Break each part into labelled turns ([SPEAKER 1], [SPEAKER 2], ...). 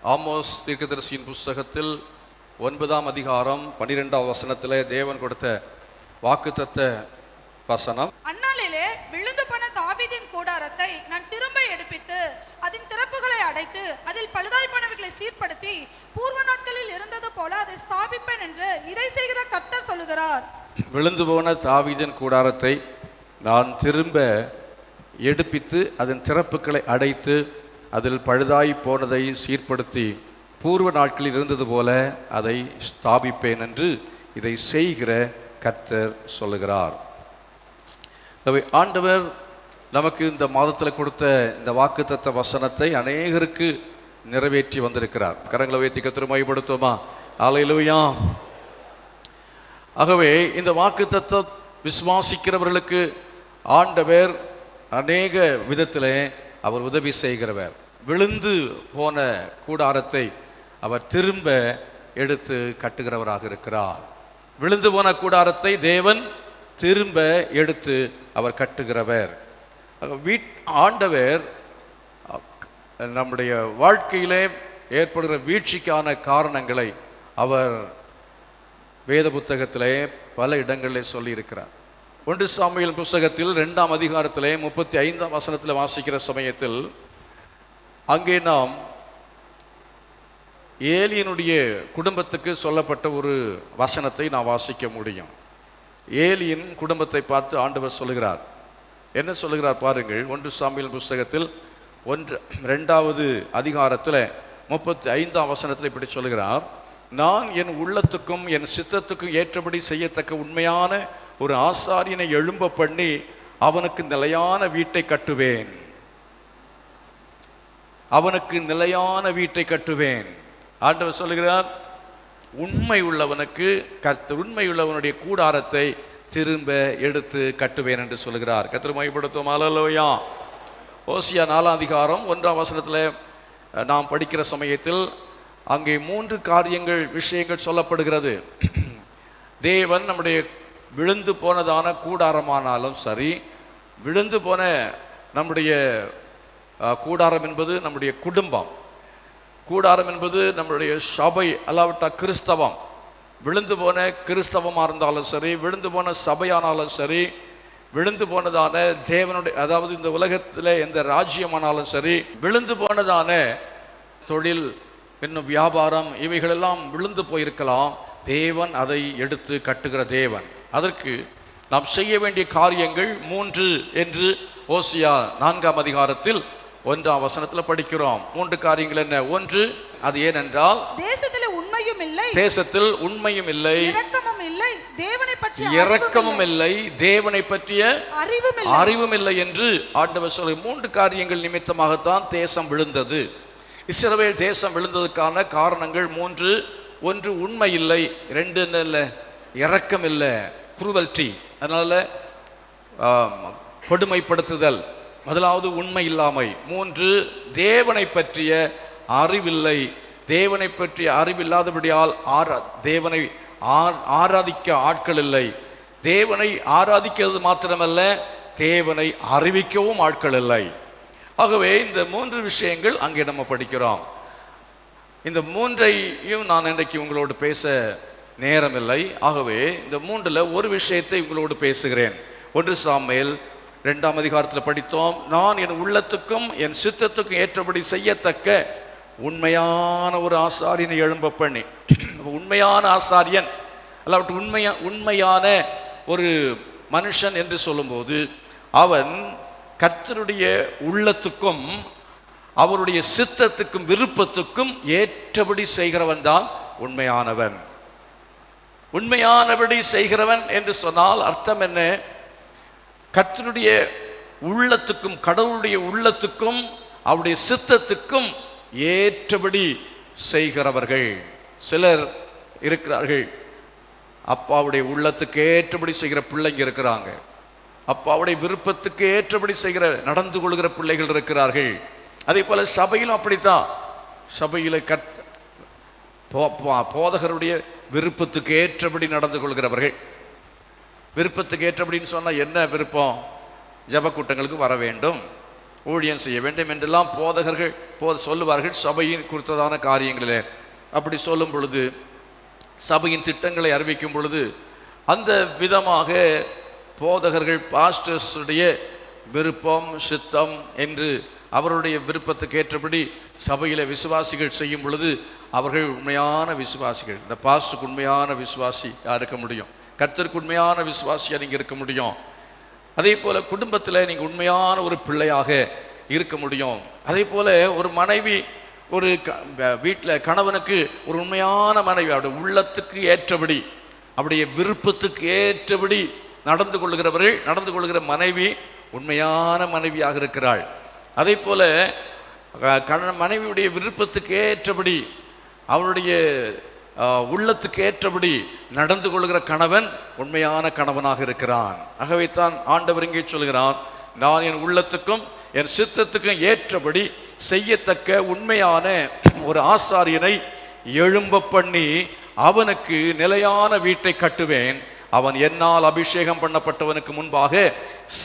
[SPEAKER 1] Amos தீர்க்கதரிசியின் புஸ்தகத்தில் 9ஆம் அதிகாரம் 12ஆம் வசனத்திலே தேவன் கொடுத்த வாக்குத்தத்த வசனம்.
[SPEAKER 2] அந்நாளிலே விழுந்து போன தாவீதின் கூடாரத்தை நான் திரும்ப எடுப்பித்து அதன் திறப்புகளை அடைத்து அதில் பழுதாய் போனவைகளை சீர்படுத்தி பூர்வ நாட்களில் இருந்தது போல அதை ஸ்தாபிப்பேன் என்று இதை செய்கிற கர்த்தர் சொல்லுகிறார்.
[SPEAKER 1] விழுந்து போன தாவீதின் கூடாரத்தை நான் திரும்ப எடுப்பித்து அதன் திறப்புகளை அடைத்து அதில் பழுதாய் போனதை சீர்படுத்தி பூர்வ நாட்களில் இருந்தது போல அதை ஸ்தாபிப்பேன் என்று இதை செய்கிற கர்த்தர் சொல்லுகிறார். ஆண்டவர் நமக்கு இந்த மாதத்தில் கொடுத்த இந்த வாக்குத்தத்த வசனத்தை அநேகருக்கு நிறைவேற்றி வந்திருக்கிறார். கரங்களை உயர்த்தி கர்த்தரை மகிமைப்படுத்துவோமா? அல்லேலூயா. ஆகவே இந்த வாக்குத்தத்தம் விசுவாசிக்கிறவர்களுக்கு ஆண்டவர் அநேக விதத்திலே அவர் உதவி செய்கிறவர். விழுந்து போன கூடாரத்தை அவர் திரும்ப எடுத்து கட்டுகிறவராக இருக்கிறார். விழுந்து போன கூடாரத்தை தேவன் திரும்ப எடுத்து அவர் கட்டுகிறவர். ஆண்டவர் நம்முடைய வாழ்க்கையிலே ஏற்படுகிற வீழ்ச்சிக்கான காரணங்களை அவர் வேத புத்தகத்திலே பல இடங்களிலே சொல்லி இருக்கிறார். 1 சாமுவேல் புஸ்தகத்தில் 2ஆம் அதிகாரத்திலே 35ஆம் வசனத்தில் வாசிக்கிற சமயத்தில் அங்கே நாம் ஏலியினுடைய குடும்பத்துக்கு சொல்லப்பட்ட ஒரு வசனத்தை நாம் வாசிக்க முடியும். ஏலியின் குடும்பத்தை பார்த்து ஆண்டவர் சொல்லுகிறார். என்ன சொல்லுகிறார் பாருங்கள். 1 சாமுவேல் புஸ்தகத்தில் 2ஆவது அதிகாரத்தில் 35ஆம் வசனத்தில் இப்படி சொல்லுகிறார். நான் என் உள்ளத்துக்கும் என் சித்தத்துக்கும் ஏற்றபடி செய்யத்தக்க உண்மையான ஒரு ஆசாரியனை எழும்ப பண்ணி அவனுக்கு நிலையான வீட்டை கட்டுவேன். அவனுக்கு நிலையான வீட்டை கட்டுவேன். ஆண்டவர் சொல்லுகிறார், உண்மை உள்ளவனுக்கு உண்மை உள்ளவனுடைய கூடாரத்தை திரும்ப எடுத்து கட்டுவேன் என்று சொல்லுகிறார். கர்த்தரை மகிமைப்படுத்துவோம். அல்லேலூயா. ஓசியா 4ஆம் அதிகாரம் 1ஆம் வசனத்தில் நாம் படிக்கிற சமயத்தில் அங்கே 3 காரியங்கள் விஷயங்கள் சொல்லப்படுகிறது. தேவன் நம்முடைய விழுந்து போனதான கூடாரமானாலும் சரி, விழுந்து போன நம்முடைய கூடாரம் என்பது நம்முடைய குடும்பம், கூடாரம் என்பது நம்முடைய சபை அல்லாவிட்டா கிறிஸ்தவம், விழுந்து போன கிறிஸ்தவமாக இருந்தாலும் சரி, விழுந்து போன சபையானாலும் சரி, விழுந்து போனதான தேவனுடைய அதாவது இந்த உலகத்தில் எந்த ராஜ்யமானாலும் சரி, விழுந்து போனதான தொழில் இன்னும் வியாபாரம் இவைகளெல்லாம் விழுந்து போயிருக்கலாம். தேவன் அதை எடுத்து கட்டுகிற தேவன். அதற்கு நாம் செய்ய வேண்டிய காரியங்கள் 3 என்று ஓசியா 4ஆம் அதிகாரத்தில் 1ஆம் வசனத்தில் படிக்கிறோம். 3 காரியங்கள் என்ன? 1, அது ஏனென்றால் தேசத்தில் உண்மையும் இல்லை, தேசத்தில் உண்மையும் இல்லை, இரக்கமும் இல்லை, தேவனை பற்றிய இரக்கமும் இல்லை, தேவனை பற்றிய அறிவும் இல்லை என்று ஆண்டவர் சொல்லி 3 காரியங்கள் நிமித்தமாகத்தான் தேசம் விழுந்தது. இஸ்ரவேல் தேசம் விழுந்ததுக்கான காரணங்கள் 3. 1 உண்மை இல்லை, 2 என்ன இல்லை, இரக்கம் இல்லை, குரூவல்டி, அதனால கொடுமைப்படுத்துதல், முதலாவது உண்மை இல்லாமை. 3 தேவனை பற்றிய அறிவில்லை, தேவனை பற்றிய அறிவில்லாதபடியால் தேவனை ஆராதிக்க ஆட்கள் இல்லை, தேவனை ஆராதிக்கிறது மாத்திரமல்ல தேவனை அறிவிக்கவும் ஆட்கள் இல்லை. ஆகவே இந்த 3 விஷயங்கள் அங்கே நம்ம படிக்கிறோம். இந்த 3ஐயும் நான் இன்றைக்கு உங்களோடு பேச நேரம் இல்லை. ஆகவே இந்த 3ல் ஒரு விஷயத்தை உங்களோடு பேசுகிறேன். 1 சாமுவேல் 2ஆம் அதிகாரத்தில் படித்தோம். நான் என் உள்ளத்துக்கும் என் சித்தத்துக்கும் ஏற்றபடி செய்யத்தக்க உண்மையான ஒரு ஆசாரியனை எழும்ப பண்ணி, உண்மையான ஆசாரியன் அல்லாவிட்டு உண்மையான ஒரு மனுஷன் என்று சொல்லும்போது அவன் கர்த்தருடைய உள்ளத்துக்கும் அவருடைய சித்தத்துக்கும் விருப்பத்துக்கும் ஏற்றபடி செய்கிறவன் தான் உண்மையானவன். உண்மையானபடி செய்கிறவன் என்று சொன்னால் அர்த்தம் என்ன? கர்த்தருடைய உள்ளத்துக்கும் கடவுளுடைய உள்ளத்துக்கும் அவருடைய சித்தத்துக்கும் ஏற்றபடி செய்கிறவர்கள். சிலர் இருக்கிறார்கள், அப்பாவுடைய உள்ளத்துக்கு ஏற்றபடி செய்கிற பிள்ளைங்க இருக்கிறாங்க, அப்பாவுடைய விருப்பத்துக்கு ஏற்றபடி செய்கிற நடந்து கொள்கிற பிள்ளைகள் இருக்கிறார்கள். அதே போல சபையிலும் அப்படித்தான். சபையில போதகருடைய விருப்பத்துக்கு ஏற்றபடி நடந்து கொள்கிறவர்கள். விருப்பத்துக்கு ஏற்றபடின்னு சொன்னா என்ன விருப்பம்? ஜப கூட்டங்களுக்கு வர வேண்டும், ஊழியம் செய்ய வேண்டும் என்றெல்லாம் போதகர்கள் சொல்லுவார்கள் சபையின் குறித்ததான காரியங்களிலே. அப்படி சொல்லும் பொழுது, சபையின் திட்டங்களை அறிவிக்கும் பொழுது, அந்த விதமாக போதகர்கள் பாஸ்டர்ஸுடைய விருப்பம் சித்தம் என்று அவருடைய விருப்பத்துக்கு ஏற்றபடி சபையில விசுவாசிகள் செய்யும் பொழுது அவர்கள் உண்மையான விசுவாசிகள். இந்த பாஸ்டருக்கு உண்மையான விசுவாசியா இருக்க முடியும், கர்த்தருக்கு உண்மையான விசுவாசியா நீங்க இருக்க முடியும். அதே போல குடும்பத்தில் நீங்க உண்மையான ஒரு பிள்ளையாக இருக்க முடியும். அதே போல ஒரு மனைவி ஒரு வீட்டில் கணவனுக்கு ஒரு உண்மையான மனைவி, அவருடைய உள்ளத்துக்கு ஏற்றபடி அவருடைய விருப்பத்துக்கு ஏற்றபடி நடந்து கொள்ளுகிற மனைவி உண்மையான மனைவியாக இருக்கிறாள். அதே போல மனைவியுடைய விருப்பத்துக்கு ஏற்றபடி அவருடைய உள்ளத்துக்கு ஏற்றபடி நடந்து கொள்கிற கணவன் உண்மையான கணவனாக இருக்கிறான். ஆகவே தான் ஆண்டவர் இங்கே சொல்கிறான், நான் என் உள்ளத்துக்கும் என் சித்தத்துக்கும் ஏற்றபடி செய்யத்தக்க உண்மையான ஒரு ஆசாரியனை எழும்ப பண்ணி அவனுக்கு நிலையான வீட்டை கட்டுவேன். அவன் என்னால் அபிஷேகம் பண்ணப்பட்டவனுக்கு முன்பாக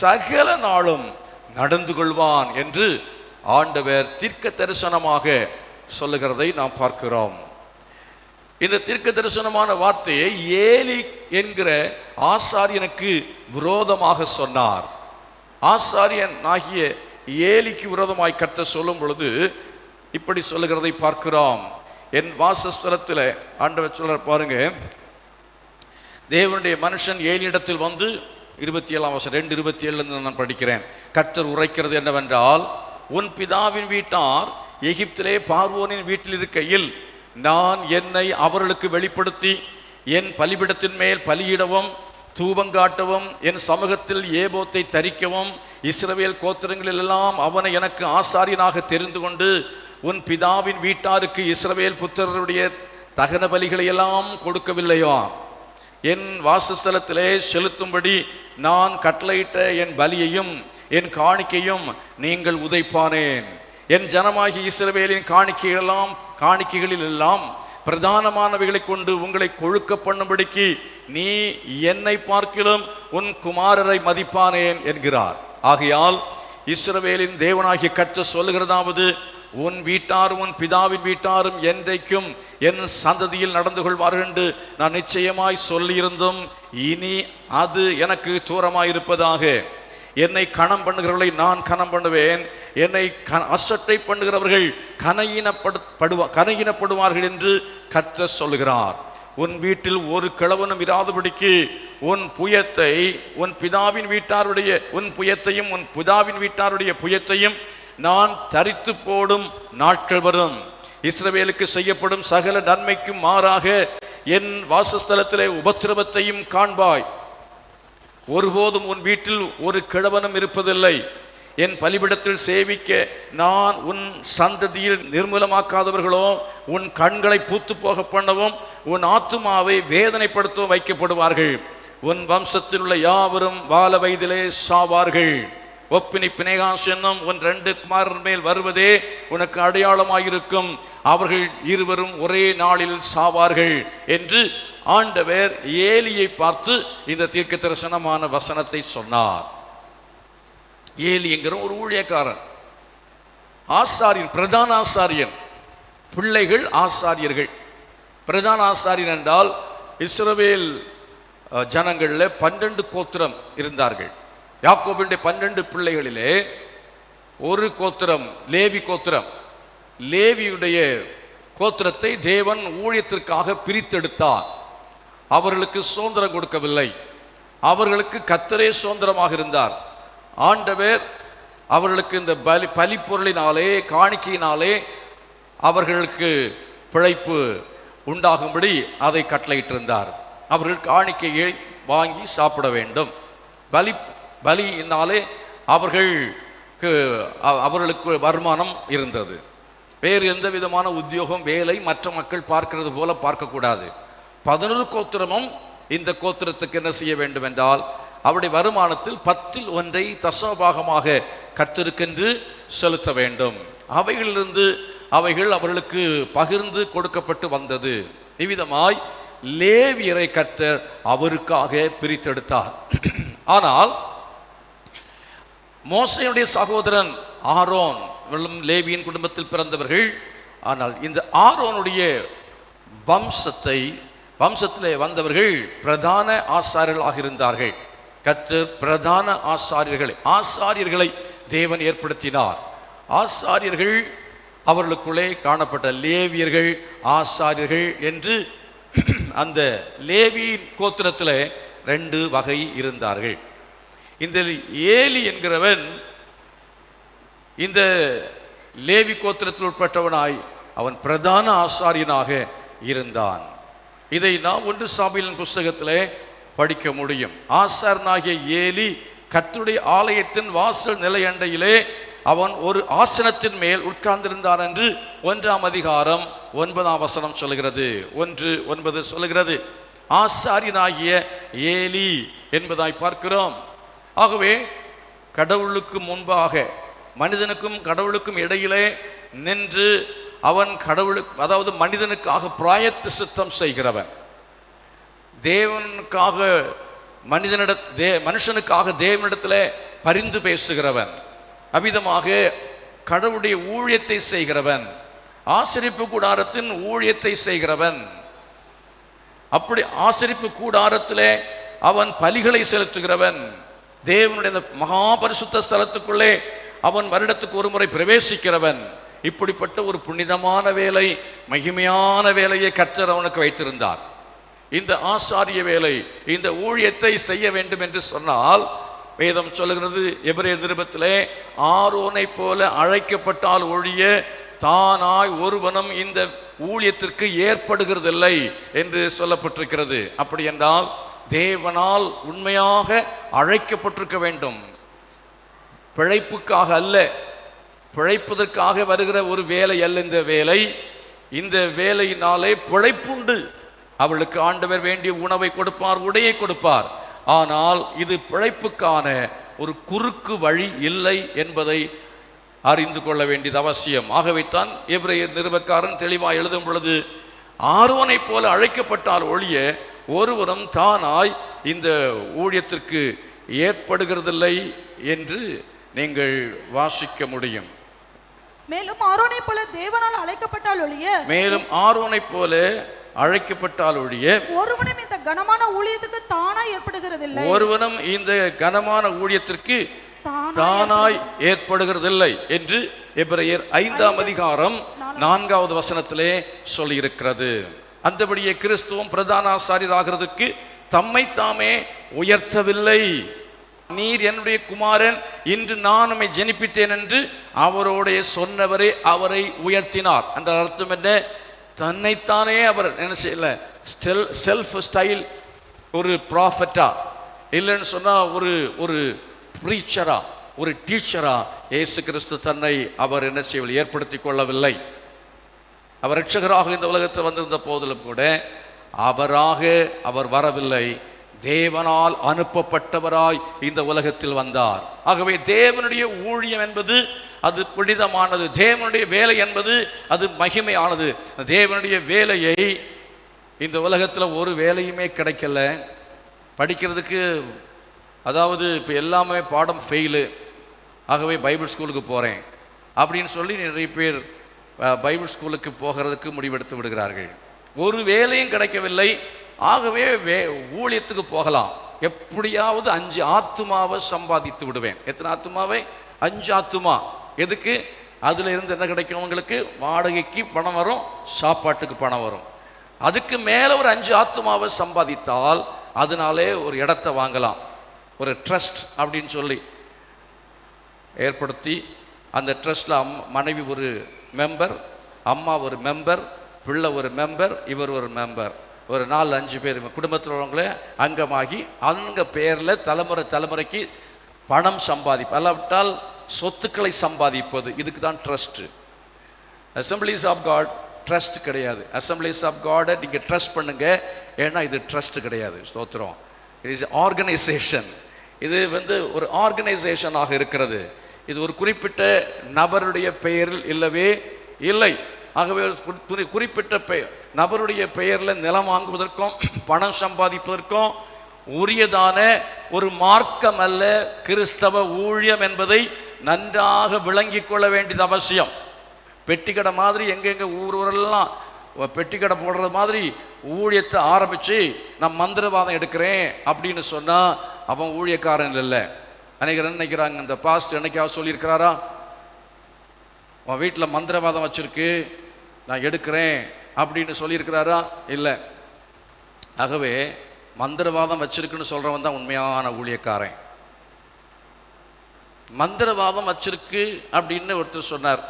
[SPEAKER 1] சகல நாளும் நடந்து கொள்வான் என்று ஆண்டவர் தீர்க்க தரிசனமாக சொல்லுகிறதை நாம் பார்க்கிறோம். இந்த தீர்க்க தரிசனமான வார்த்தையை ஏலி என்கிற ஆசாரியனுக்கு விரோதமாக சொன்னார். ஆசாரியன் ஆகிய ஏலிக்கு விரோதமாய் கர்த்தர் சொல்லும் பொழுது இப்படி சொல்லுகிறதை பார்க்கிறோம். என் வாசஸ்தலத்தில் ஆண்டவர் சொல்ற பாருங்க, தேவனுடைய மனுஷன் ஏலியிடத்தில் வந்து 27 நான் படிக்கிறேன். கர்த்தர் உரைக்கிறது என்னவென்றால், உன் பிதாவின் வீட்டார் எகிப்திலே பார்வோனின் வீட்டில் இருக்கையில் நான் என்னை அவர்களுக்கு வெளிப்படுத்தி என் பலிபீடத்தின் மேல் பலியிடவும் தூபங்காட்டவும் என் சமூகத்தில் ஏபோத்தை தரிக்கவும் இஸ்ரவேல் கோத்திரங்களிலெல்லாம் அவனை எனக்கு ஆசாரியனாக தெரிந்து கொண்டு உன் பிதாவின் வீட்டாருக்கு இஸ்ரவேல் புத்திரருடைய தகன பலிகளை எல்லாம் கொடுக்கவில்லையோ? என் வாசஸ்தலத்திலே செலுத்தும்படி நான் கட்டளையிட்ட என் பலியையும் என் காணிக்கையும் நீங்கள் உதைப்பானேன். என் ஜனமாகி இஸ்ரவேலின் காணிக்கைகளில் எல்லாம் பிரதானமானவைகளை கொண்டு உங்களை கொழுக்க பண்ணும்படிக்கு நீ என்னை பார்க்கிலும் உன் குமாரரை மதிப்பானேன் என்கிறார். ஆகையால் இஸ்ரவேலின் தேவனாகிய கர்த்தர் சொல்லுகிறதாவது, உன் வீட்டாரும் உன் பிதாவின் வீட்டாரும் என்றைக்கும் என் சந்ததியில் நடந்து கொள்வார்கள் என்று நான் நிச்சயமாய் சொல்லியிருந்தும் இனி அது எனக்கு தூரமாயிருப்பதாக. என்னை கணம் பண்ணுகிறவர்களை நான் கணம் பண்ணுவேன், என்னை அசட்டை பண்ணுகிறவர்கள் கனையினப்படுவார்கள் என்று கர்த்தர் சொல்லுகிறார். உன் வீட்டில் ஒரு கிழவனும் இராதபடிக்கு உன் பிதாவின் வீட்டாருடைய புயத்தையும் நான் தரித்து போடும் நாட்கள் வரும். இஸ்ரவேலுக்கு செய்யப்படும் சகல நன்மைக்கும் மாறாக என் வாசஸ்தலத்திலே உபத்திரவத்தையும் காண்பாய். ஒருபோதும் உன் வீட்டில் ஒரு கிழவனும் இருப்பதில்லை. என் பலிபீடத்தில் சேவிக்க நான் உன் சந்ததியில் நிர்மூலமாக்காதவர்களோ உன் கண்களை பூத்து போக பண்ணவும் உன் ஆத்துமாவை வேதனைப்படுத்தவும் வைக்கப்படுவார்கள். உன் வம்சத்தில் உள்ள யாவரும் வால வயதிலே சாவார்கள். ஒப்பினி பினேகாஸ் என்னும் உன் 2 குமாரர் மேல் வருவதே உனக்கு அடையாளமாயிருக்கும். அவர்கள் இருவரும் ஒரே நாளில் சாவார்கள் என்று ஆண்டவர் ஏலியை பார்த்து இந்த தீர்க்க தரிசனமான வசனத்தை சொன்னார். ஏலி என்கிற ஒரு ஊழியக்காரன், ஆசாரியன், பிரதான ஆசாரியன். பிள்ளைகள் ஆசாரியர்கள். பிரதான ஆசாரியன் என்றால் இஸ்ரவேல் ஜனங்களில் 12 கோத்திரம் இருந்தார்கள். யாக்கோபினுடைய 12 பிள்ளைகளிலே ஒரு கோத்திரம் லேவி கோத்திரம். லேவியுடைய கோத்திரத்தை தேவன் ஊழியத்திற்காக பிரித்தெடுத்தார். அவர்களுக்கு சுதந்திரம் கொடுக்கவில்லை. அவர்களுக்கு கர்த்தரே சுதந்திரமாக இருந்தார். ஆண்டவர் அவர்களுக்கு இந்த பலிப்பொருளினாலே காணிக்கையினாலே அவர்களுக்கு பிழைப்பு உண்டாகும்படி அதை கட்டளையிட்டிருந்தார். அவர்கள் காணிக்கையை வாங்கி சாப்பிட வேண்டும். பலியினாலே அவர்களுக்கு வருமானம் இருந்தது. வேறு எந்த விதமான உத்தியோகம் வேலை மற்ற மக்கள் பார்க்கிறது போல பார்க்கக்கூடாது. 11 கோத்திரமும் இந்த கோத்திரத்துக்கு என்ன செய்ய வேண்டும் என்றால் அவருடைய வருமானத்தில் 10ல் 1 தசமபாகமாக கர்த்தருக்கென்று செலுத்த வேண்டும். அவைகளிலிருந்து அவைகள் அவர்களுக்கு பகிர்ந்து கொடுக்கப்பட்டு வந்தது. இவ்விதமாய் லேவியரை கர்த்தர் அவருக்காக பிரித்தெடுத்தார். ஆனால் மோசேயுடைய சகோதரன் ஆரோன் லேவியின் குடும்பத்தில் பிறந்தவர்கள். ஆனால் இந்த ஆரோனுடைய வம்சத்திலே வந்தவர்கள் பிரதான ஆசாரியர்களாக இருந்தார்கள். கர்த்தர் பிரதான ஆசாரியர்களை தேவன் ஏற்படுத்தினார். ஆசாரியர்கள் அவர்களுக்குள்ளே காணப்பட்ட லேவியர்கள் ஆசாரியர்கள் என்று அந்த லேவி கோத்திரத்தில் 2 வகை இருந்தார்கள். இந்த ஏலி என்கிறவன் இந்த லேவி கோத்திரத்தில் உட்பட்டவனாய் அவன் பிரதான ஆசாரியனாக இருந்தான். இதை நாம் 1 சாமுவேலின் புஸ்தகத்திலே படிக்க முடியும். ஆசாரனாகிய ஏலி கர்த்தருடைய ஆலயத்தின் வாசல் நிலையண்டையிலே அவன் ஒரு ஆசனத்தின் மேல் உட்கார்ந்திருந்தான் என்று 1ஆம் அதிகாரம் 9ஆம் வசனம் சொல்கிறது. 1:9 சொல்கிறது. ஆசாரியனாகிய ஏலி என்பதாய் பார்க்கிறோம். ஆகவே கடவுளுக்கு முன்பாக மனிதனுக்கும் கடவுளுக்கும் இடையிலே நின்று அவன் கடவுளுக்கு, அதாவது மனிதனுக்காக பிராயத்த சித்தம் செய்கிறவன், தேவனுக்காக மனுஷனுக்காக தேவனிடத்தில் பரிந்து பேசுகிறவன், அவ்விதமாக கடவுளுடைய ஊழியத்தை செய்கிறவன், ஆசரிப்பு கூடாரத்தின் ஊழியத்தை செய்கிறவன். அப்படி ஆசரிப்பு கூடாரத்திலே அவன் பலிகளை செலுத்துகிறவன். தேவனுடைய மகா பரிசுத்த ஸ்தலத்துக்குள்ளே அவன் வருடத்துக்கு ஒரு முறை பிரவேசிக்கிறவன். இப்படிப்பட்ட ஒரு புனிதமான வேலை, மகிமையான வேலையை கர்த்தர் அவனுக்கு வைத்திருந்தார். இந்த ஆசாரிய வேலை, இந்த ஊழியத்தை செய்ய வேண்டும் என்று சொன்னால் வேதம் சொல்லுகிறது எபிரேயர் நிருபத்திலே, ஆரோனை போல அழைக்கப்பட்டால் ஒழிய தானாய் ஒருவனும் இந்த ஊழியத்திற்கு ஏற்படுகிறதில்லை என்று சொல்லப்பட்டிருக்கிறது. அப்படி என்றால் தேவனால் உண்மையாக அழைக்கப்பட்டிருக்க வேண்டும். பிழைப்புக்காக அல்ல, பிழைப்பதற்காக வருகிற ஒரு வேலை அல்ல இந்த வேலை. இந்த வேலையினாலே பிழைப்புண்டு. அவளுக்கு ஆண்டவர் வேண்டிய உணவை கொடுப்பார், உடையை கொடுப்பார். ஆனால் இது பிழைப்புக்கான ஒரு குறுக்கு வழி இல்லை என்பதை அறிந்து கொள்ள வேண்டியது அவசியம். ஆகவே தான் எபிரேயர் நிருபக்காரன் தெளிவாக எழுதும் பொழுது, ஆரோனை போல அழைக்கப்பட்டால் ஒழிய ஒருவரும் தானாய் இந்த ஊழியத்திற்கு ஏற்படுகிறதில்லை என்று நீங்கள் வாசிக்க முடியும்.
[SPEAKER 2] மேலும் ஆரோனை போல தேவனால் அழைக்கப்பட்டால் ஒழிய ஒருவனும் இந்த கனமான ஊழியத்துக்கு தானாய் ஏற்படுகிறதில்லை.
[SPEAKER 1] ஒருவனும் இந்த கனமான ஊழியத்திற்கு தானாய் ஏற்படுகிறதில்லை என்று எபிரேயர் 5ஆம் அதிகாரம் 4வது வசனத்திலே சொல்லியிருக்கிறது. அந்தபடியே கிறிஸ்துவும் பிரதான ஆசாரியராகிறதுக்கு தம்மை தாமே உயர்த்தவில்லை. நீர் என்னுடைய குமாரன், இன்று நான் உம்மை ஜெனிப்பித்தேன் என்று அவரோடைய சொன்னவரே அவரை உயர்த்தினார். அந்த அர்த்தம் என்ன? தன்னைத்தானே அவர் என்ன செய்யல, செல்ஃப் ஸ்டைல் ஒரு ப்ராஃபட்டா இல்லைன்னு சொன்னா ஒரு ப்ரீச்சரா, ஒரு டீச்சரா இயேசு கிறிஸ்து தன்னை அவர் என்ன செய்யவில்லை, ஏற்படுத்தி கொள்ளவில்லை. அவர் ரட்சகராக இந்த உலகத்தில் வந்திருந்த போதிலும் கூட அவர் வரவில்லை. தேவனால் அனுப்பப்பட்டவராய் இந்த உலகத்தில் வந்தார். ஆகவே தேவனுடைய ஊழியம் என்பது அது புனிதமானது. தேவனுடைய வேலை என்பது அது மகிமையானது. தேவனுடைய வேலையை இந்த உலகத்தில் ஒரு வேலையுமே கிடைக்கல படிக்கிறதுக்கு. அதாவது இப்போ எல்லாமே பாடம் ஃபெயிலு, ஆகவே பைபிள் ஸ்கூலுக்கு போகிறேன் அப்படின்னு சொல்லி நிறைய பேர் பைபிள் ஸ்கூலுக்கு போகிறதுக்கு முடிவெடுத்து விடுகிறார்கள். ஒரு வேலையும் கிடைக்கவில்லை, ஆகவே ஊழியத்துக்கு போகலாம், எப்படியாவது 5 ஆத்துமாவை சம்பாதித்து விடுவேன். எத்தனை ஆத்துமாவை? 5 ஆத்துமா. எதுக்கு? அதில் இருந்து என்ன கிடைக்கும்? உங்களுக்கு வாடகைக்கு பணம் வரும், சாப்பாட்டுக்கு பணம் வரும். அதுக்கு மேலே ஒரு 5 ஆத்துமாவை சம்பாதித்தால் அதனாலே ஒரு இடத்த வாங்கலாம். ஒரு ட்ரஸ்ட் அப்படின்னு சொல்லி ஏற்படுத்தி, அந்த ட்ரஸ்டில் மனைவி ஒரு மெம்பர், அம்மா ஒரு மெம்பர், பிள்ளை ஒரு மெம்பர், இவர் ஒரு மெம்பர், ஒரு 4-5 பேர் குடும்பத்தில் உள்ளவங்களே அங்கமாகி அவங்க பேரில் தலைமுறைக்கு பணம் சம்பாதிப்பு, அல்லாவிட்டால் சொத்துக்களை சம்பாதிப்பது. இதுக்கு தான் trust. Assemblies of God trust கிடையாது. அசம்பிளிஸ் ஆஃப் காடை நீங்கள் ட்ரஸ்ட் பண்ணுங்க, ஏன்னா இது ட்ரஸ்ட் கிடையாது. ஸ்தோத்திரம். It is organisation. இது ஒரு ஆர்கனைசேஷனாக இருக்கிறது. இது ஒரு குறிப்பிட்ட நபருடைய பெயரில் இல்லவே இல்லை. ஆகவே குறிப்பிட்ட நபருடைய பெயரில் நிலம் வாங்குவதற்கும் பணம் சம்பாதிப்பதற்கும் உரியதான ஒரு மார்க்கம் அல்ல கிறிஸ்தவ ஊழியம் என்பதை நன்றாக விளங்கி கொள்ள வேண்டியது அவசியம். பெட்டிக்கடை மாதிரி எங்கெங்கே ஊரெல்லாம் பெட்டிக்கடை போடுறது மாதிரி ஊழியத்தை ஆரம்பித்து நான் மந்திரவாதம் எடுக்கிறேன் அப்படின்னு சொன்னால் அவன் ஊழியக்காரன் இல்லை. அனைவரும் நினைக்கிறாங்க, இந்த பாஸ்ட் என்னைக்காவது சொல்லியிருக்கிறாரா, உன் வீட்டில் மந்திரவாதம் வச்சுருக்கு நான் எடுக்கிறேன் அப்படின்னு சொல்லியிருக்கிறாரா? இல்லை. ஆகவே மந்திரவாதம் வச்சிருக்குன்னு சொல்கிறவன் தான் உண்மையான ஊழியக்காரன். மந்திரவாதம் வச்சிருக்கு அப்படின்னு ஒருத்தர் சொன்னார்.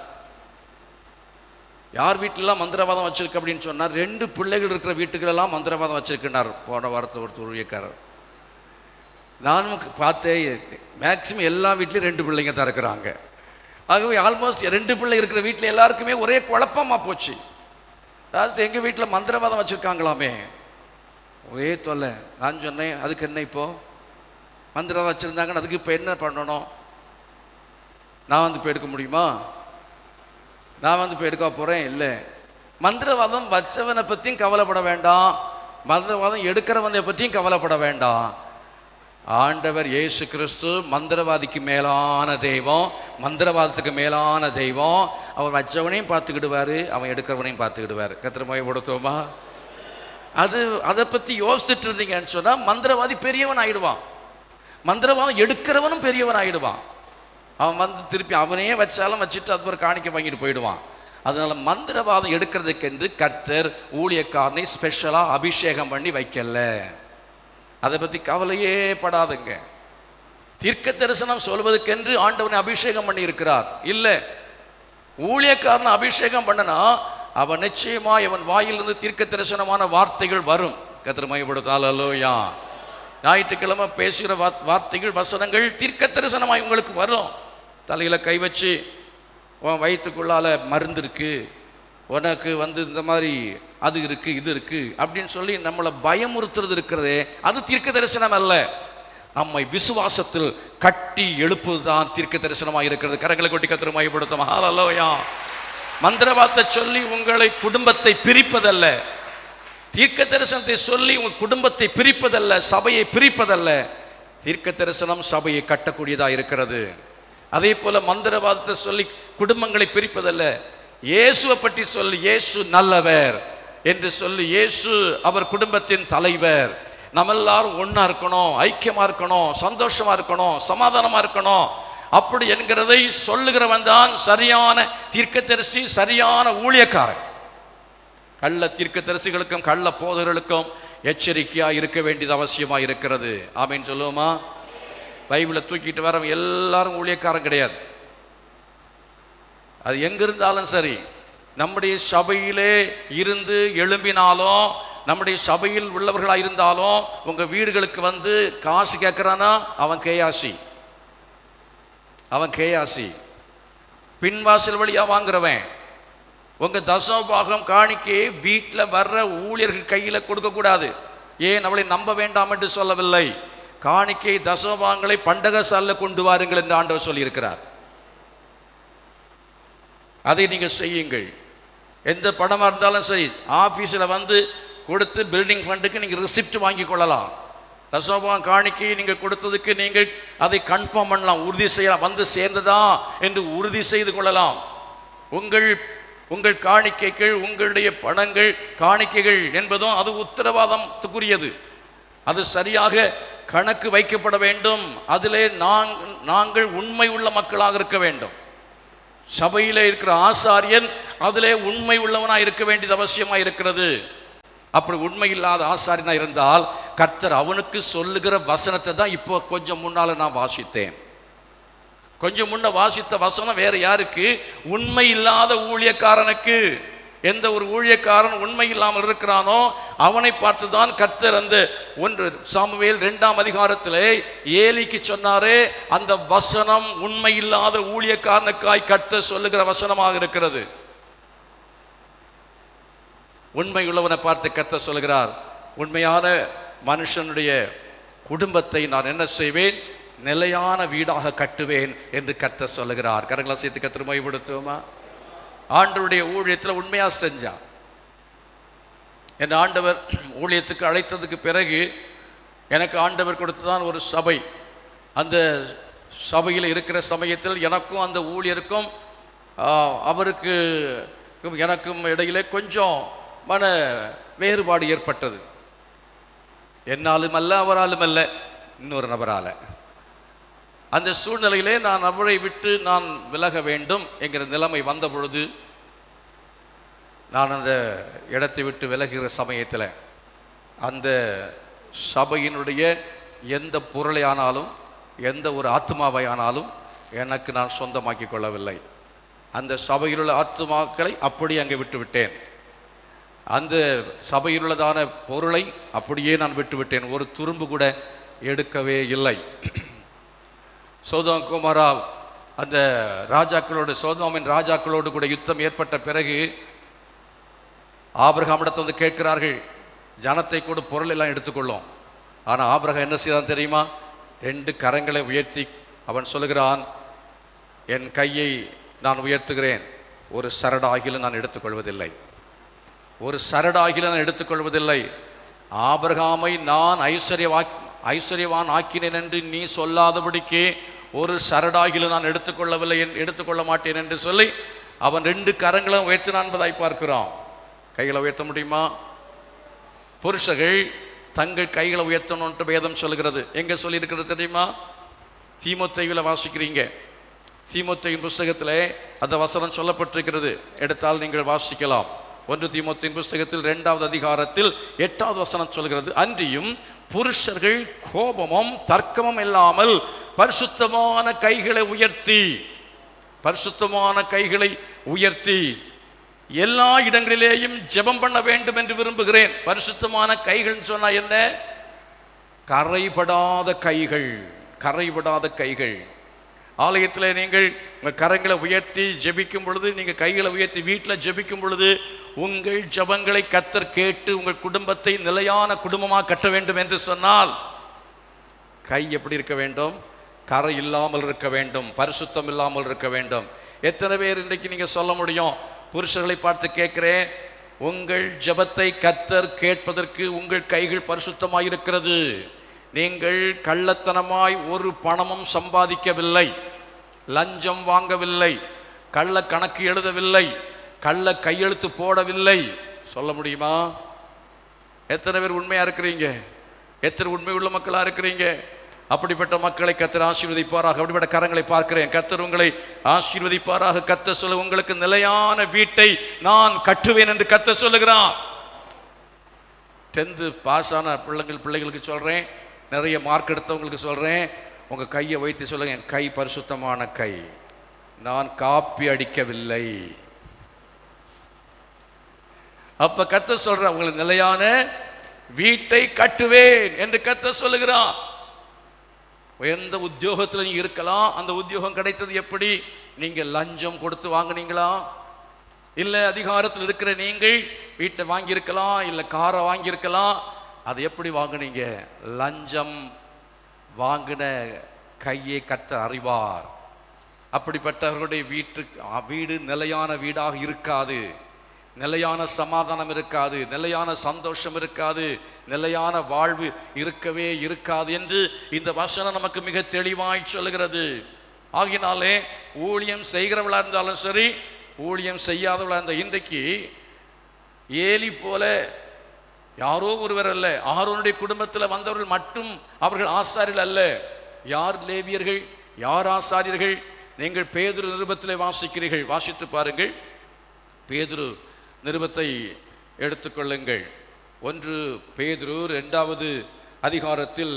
[SPEAKER 1] யார் வீட்டிலலாம் மந்திரவாதம் வச்சிருக்கு அப்படின்னு சொன்னார், 2 பிள்ளைகள் இருக்கிற வீட்டுகளெல்லாம் மந்திரவாதம் வச்சிருக்குன்னார் போன வாரத்தில் ஒருத்தர் ஊழியக்காரர். நானும் பார்த்தேன், மேக்சிமம் எல்லா வீட்லேயும் 2 பிள்ளைங்க தான் இருக்கிறாங்க. ஆகவே ஆல்மோஸ்ட் 2 பிள்ளை இருக்கிற வீட்டில் எல்லாருக்குமே ஒரே குழப்பமாக போச்சு. லாஸ்ட் எங்கள் வீட்டில் மந்திரவாதம் வச்சுருக்காங்களாமே, ஒரே தொல்லை. நான் சொன்னேன், அதுக்கு என்ன இப்போ மந்திரவாதம் வச்சுருந்தாங்கன்னு அதுக்கு இப்போ என்ன பண்ணணும்? நான் வந்து இப்போ எடுக்க முடியுமா? நான் வந்து இப்போ எடுக்க போகிறேன்? இல்லை. மந்திரவாதம் வச்சவனை பற்றியும் கவலைப்பட வேண்டாம், மந்திரவாதம் எடுக்கிறவனை பற்றியும் கவலைப்பட வேண்டாம். ஆண்டவர் இயேசு கிறிஸ்து மந்திரவாதிக்கு மேலான தெய்வம், மந்திரவாதத்துக்கு மேலான தெய்வம். அவர் வச்சவனையும் பார்த்துக்கிடுவார், அவன் எடுக்கிறவனையும் பார்த்துக்கிடுவார். கர்த்தர் மகிமைப்படுத்துவோமா? அதை பற்றி யோசிச்சுட்டு இருந்தீங்கன்னு சொன்னால் மந்திரவாதி பெரியவன் ஆயிடுவான், மந்திரவாதம் எடுக்கிறவனும் பெரியவன் ஆயிடுவான். அவன் வந்து திருப்பி அவனையே வச்சாலும் வச்சுட்டு அது ஒரு காணிக்கை வாங்கிட்டு போயிடுவான். அதனால மந்திரவாதம் எடுக்கிறதுக்கென்று கர்த்தர் ஊழியக்காரனை ஸ்பெஷலாக அபிஷேகம் பண்ணி வைக்கல. அதை பற்றி கவலையே படாதுங்க. தீர்க்க தரிசனம் சொல்வதற்கென்று ஆண்டவனை அபிஷேகம் பண்ணி இருக்கிறார். இல்லை, ஊழியக்காரனை அபிஷேகம் பண்ணனா அவன் நிச்சயமாக அவன் வாயிலிருந்து தீர்க்க தரிசனமான வார்த்தைகள் வரும். கர்த்தர் மகிமைப்படுத்தும். அல்லேலூயா. ஞாயிற்றுக்கிழமை பேசுகிற வார்த்தைகள் வசனங்கள் தீர்க்க தரிசனமாய் உங்களுக்கு வரும். தலையில் கை வச்சு உன் வயிற்றுக்குள்ளால மருந்து இருக்கு, உனக்கு வந்து இந்த மாதிரி அது இருக்கு இது இருக்கு அப்படின்னு சொல்லி நம்மளை பயமுறுத்துறது இருக்கிறதே, அது தீர்க்க தரிசனம் அல்ல. நம்மை விசுவாசத்தில் கட்டி எழுப்புவதுதான் தீர்க்க தரிசனமாக இருக்கிறது. கரங்களை கொட்டி கர்த்தரை மகிமைப்படுத்தும். ஹல்லேலூயா. மந்திரவாதத்தை சொல்லி உங்களை குடும்பத்தை பிரிப்பதல்ல, தீர்க்க தரிசனத்தை சொல்லி உங்கள் குடும்பத்தை பிரிப்பதல்ல, சபையை பிரிப்பதல்ல. தீர்க்க தரிசனம் சபையை கட்டக்கூடியதா இருக்கிறது. அதே போல மந்திரவாதத்தை சொல்லி குடும்பங்களை பிரிப்பதல்ல, இயேசுவை பற்றி சொல்லி இயேசு நல்லவர் என்று சொல்லி இயேசு அவர் குடும்பத்தின் தலைவர், நம்ம எல்லாரும் ஒன்னா இருக்கணும், ஐக்கியமா இருக்கணும், சந்தோஷமா இருக்கணும், சமாதானமா இருக்கணும் அப்படி என்கிறதை சொல்லுகிறவன் தான் சரியான தீர்க்கதரிசி, சரியான ஊழியக்காரன். கள்ள தீர்க்கதரிசிகளுக்கும் கள்ள போதகர்களுக்கும் எச்சரிக்கையா இருக்க வேண்டியது அவசியமா இருக்கிறது. ஆமீன் சொல்லுவோமா? பைபிளை தூக்கிட்டு வரவன் எல்லாரும் ஊழியக்காரன் கிடையாது. அது எங்க இருந்தாலும் சரி, நம்முடைய சபையிலே இருந்து எழும்பினாலும், நம்முடைய சபையில் உள்ளவர்களாக இருந்தாலும், உங்க வீடுகளுக்கு வந்து காசு கேட்கிறானா அவன் கேயாசி, அவன் கேயாசி. பின்வாசல் வழியா வாங்குறவன். உங்க தசமபாகம் காணிக்கை வீட்டில் வர்ற ஊழியர்கள் கையில கொடுக்க கூடாது. ஏன்? அவளை நம்ப வேண்டாம் என்று சொல்லவில்லை. காணிக்கை தசமபாகங்களை பண்டகசாலையில கொண்டு வாருங்கள் என்று ஆண்டவர் சொல்லி இருக்கிறார். அதை நீங்க செய்யுங்கள். எந்த பணமா இருந்தாலும் சரி, ஆபீஸில் வந்து கொடுத்து பில்டிங் ஃபண்டுக்கு நீங்க ரிசிப்ட் வாங்கி கொள்ளலாம். தசமபாகம் காணிக்கை நீங்க கொடுத்ததுக்கு நீங்கள் அதை கன்ஃபார்ம் பண்ணலாம், உறுதி செய்யலாம், வந்து சேர்ந்ததா என்று உறுதி செய்து கொள்ளலாம். உங்கள் காணிக்கைகள், உங்களுடைய பணங்கள், காணிக்கைகள் என்பதும் அது உத்தரவாதத்துக்குரியது. அது சரியாக கணக்கு வைக்கப்பட வேண்டும். அதிலே நாங்கள் உண்மை உள்ள மக்களாக இருக்க வேண்டும். சபையிலே இருக்கிற ஆசாரியன் அதிலே உண்மை உள்ளவனாக இருக்க வேண்டியது அவசியமாக இருக்கிறது. அப்படி உண்மை இல்லாத ஆசாரியனா இருந்தால் கர்த்தர் அவனுக்கு சொல்லுகிற வசனத்தை தான் இப்போ கொஞ்சம் முன்னால நான் வாசித்தேன். கொஞ்சம் முன்ன வாசித்த வசனம் வேற யாருக்கு? உண்மை இல்லாத ஊழியக்காரனுக்கு. எந்த ஒரு ஊழியக்காரன் உண்மை இல்லாமல் இருக்கிறானோ அவனை பார்த்து தான் கர்த்தர் அந்த 1 சாமுவேல் 2ஆம் அதிகாரத்திலே ஏலிக்கு சொன்னாரே, அந்த வசனம் உண்மை இல்லாத ஊழியக்காரனுக்காய் கர்த்தர் சொல்லுகிற வசனமாக இருக்கிறது. உண்மை உள்ளவனை பார்த்து கர்த்தர் சொல்லுகிறார், உண்மையான மனுஷனுடைய குடும்பத்தை நான் என்ன செய்வேன்? நிலையான வீடாக கட்டுவேன் என்று கர்த்தர் சொல்லுகிறார். கரங்களை சேர்த்து கர்த்தர் மகிமைப்படுத்துவோமா? ஆண்டவருடைய ஊழியத்தில் உண்மையா செஞ்சான். என் ஆண்டவர் ஊழியத்துக்கு அழைத்ததுக்கு பிறகு எனக்கு ஆண்டவர் கொடுத்ததான் ஒரு சபை. அந்த சபையில் இருக்கிற சமயத்தில் எனக்கும் அந்த ஊழியருக்கும் அவருக்கு எனக்கும் இடையிலே கொஞ்சம் மன வேறுபாடு ஏற்பட்டது. என்னாலும் அல்ல, அவராலும் அல்ல, இன்னொரு நபரால. அந்த சூழ்நிலையிலே நான் அவரை விட்டு நான் விலக வேண்டும் என்கிற நிலைமை வந்த பொழுது, நான் அந்த இடத்தை விட்டு விலகுகிற சமயத்தில் அந்த சபையினுடைய எந்த பொருளை ஆனாலும் எந்த ஒரு ஆத்மாவை ஆனாலும் எனக்கு நான் சொந்தமாக்கி கொள்ளவில்லை. அந்த சபையில் உள்ள ஆத்மாக்களை அப்படி அங்கே விட்டு விட்டேன். அந்த சபையில் உள்ளதான பொருளை அப்படியே நான் விட்டு விட்டேன். ஒரு துரும்பு கூட எடுக்கவே இல்லை. சோதோம் குமாரா அந்த ராஜாக்களோடு, சோதோமின் ராஜாக்களோடு கூட யுத்தம் ஏற்பட்ட பிறகு ஆபிரகாமிடத்தை வந்து கேட்கிறார்கள், ஜனத்தை கூட பொருள் எல்லாம் எடுத்துக்கொள்ளும். ஆனால் ஆபிரகாம் என்ன செய்தான் தெரியுமா? 2 கரங்களை உயர்த்தி அவன் சொல்லுகிறான், என் கையை நான் உயர்த்துகிறேன், ஒரு சரடாகிலும் நான் எடுத்துக்கொள்வதில்லை, ஒரு சரடாகிலும் நான் எடுத்துக்கொள்வதில்லை. ஆபிரகாமை நான் ஐஸ்வர்யவான் ஆக்கினேன் என்று நீ சொல்லாதபடிக்கு ஒரு சரடாகிலும் நான் எடுத்துக்கொள்ள மாட்டேன் என்று சொல்லி அவன் 2 கரங்களும் உயர்த்தினான் என்பதாய் பார்க்கிறோம். கைகளை உயர்த்த முடியுமா? புருஷர்கள் தங்கள் கைகளை உயர்த்தணும்னு வேதம் சொல்லுகிறது. எங்க சொல்லி இருக்கிறது தெரியுமா? தீமோத்தேயுவில் வாசிக்கிறீங்க. தீமோத்தேயின் புஸ்தகத்தில் அந்த வசனம் சொல்லப்பட்டிருக்கிறது. எடுத்தால் நீங்கள் வாசிக்கலாம். 1 தீமோத்தேயின் புஸ்தகத்தில் 2வது அதிகாரத்தில் 8வது வசனம் சொல்கிறது, அன்றியும் புருஷர்கள் கோபமும் தர்க்கமும் இல்லாமல் பரிசுத்தமான கைகளை உயர்த்தி எல்லா இடங்களிலேயும் ஜெபம் பண்ண வேண்டும் என்று விரும்புகிறேன். பரிசுத்தமான கைகள் சொன்னா என்ன? கரைபடாத கைகள். ஆலயத்தில் நீங்கள் உங்கள் கரங்களை உயர்த்தி ஜெபிக்கும் பொழுது, நீங்கள் கைகளை உயர்த்தி வீட்டில் ஜெபிக்கும் பொழுது உங்கள் ஜெபங்களை கர்த்தர் கேட்டு உங்கள் குடும்பத்தை நிலையான குடும்பமாக கட்ட வேண்டும் என்று சொன்னால் கை எப்படி இருக்க வேண்டும்? கரை இல்லாமல் இருக்க வேண்டும், பரிசுத்தம் இல்லாமல் இருக்க வேண்டும். எத்தனை பேர் இன்றைக்கு நீங்க சொல்ல முடியும்? புருஷர்களை பார்த்து கேட்கிறேன், உங்கள் ஜெபத்தை கர்த்தர் கேட்பதற்கு உங்கள் கைகள் பரிசுத்தமாயிருக்கிறது. நீங்கள் கள்ளத்தனமாய் ஒரு பணமும் சம்பாதிக்கவில்லை, லஞ்சம் வாங்கவில்லை, கள்ள கணக்கு எழுதவில்லை, கள்ள கையெழுத்து போடவில்லை. சொல்ல முடியுமா? எத்தனை பேர் உண்மையா இருக்கிறீங்க? எத்தனை உண்மை உள்ள மக்களா இருக்கிறீங்க? அப்படிப்பட்ட மக்களை கர்த்தர் ஆசீர்வதிப்பாராக. அப்படிப்பட்ட கரங்களை பார்க்கிறேன். கர்த்தர் உங்களை ஆசீர்வதிப்பாராக. கர்த்தர் சொல்ல, உங்களுக்கு நிலையான வீட்டை நான் கட்டுவேன் என்று கர்த்தர் சொல்லுகிறான். 10th பாஸ் ஆன பிள்ளைகளுக்கு சொல்றேன், நிறைய மார்க் எடுத்தவங்களுக்கு சொல்றேன், உங்க கையை வைத்து சொல்லுங்க, என் கை பரிசுத்தமான கை, நான் காப்பி அடிக்கவில்லை. அப்ப கர்த்தர் சொல்ற, உங்களுக்கு நிலையான வீட்டை கட்டுவேன் என்று கர்த்தர் சொல்லுகிறான். எந்த உத்தியோகத்தில் நீங்க இருக்கலாம். அந்த உத்தியோகம் கிடைத்தது எப்படி? நீங்க லஞ்சம் கொடுத்து வாங்கினீங்களா? இல்ல அதிகாரத்தில் இருக்கிற நீங்கள் வீட்டை வாங்கியிருக்கலாம், இல்ல காரை வாங்கியிருக்கலாம். அது எப்படி வாங்கினீங்க? லஞ்சம் வாங்கின கையை கர்த்தர் அறிவார். அப்படிப்பட்டவர்களுடைய வீடு நிலையான வீடாக இருக்காது, நிலையான சமாதானம் இருக்காது, நிலையான சந்தோஷம் இருக்காது, நிலையான வாழ்வு இருக்கவே இருக்காது என்று இந்த வசனம் நமக்கு மிக தெளிவாய் சொல்லுகிறது. ஆகினாலே ஊழியம் செய்கிறவளா இருந்தாலும் சரி, ஊழியம் செய்யாதவளா இருந்த, இன்றைக்கு ஏலி போல யாரோ ஒருவர் அல்ல, ஆரோனுடைய குடும்பத்தில் வந்தவர்கள் மட்டும் அவர்கள் ஆசாரியர்கள் அல்ல. யார் லேவியர்கள், யார் ஆசாரியர்கள்? நீங்கள் பேதுரு நிருபத்தில் வாசிக்கிறீர்கள், வாசித்து பாருங்கள். பேதுரு நிருபத்தை எடுத்துக்கொள்ளுங்கள். 1 பேதுரு 2வது அதிகாரத்தில்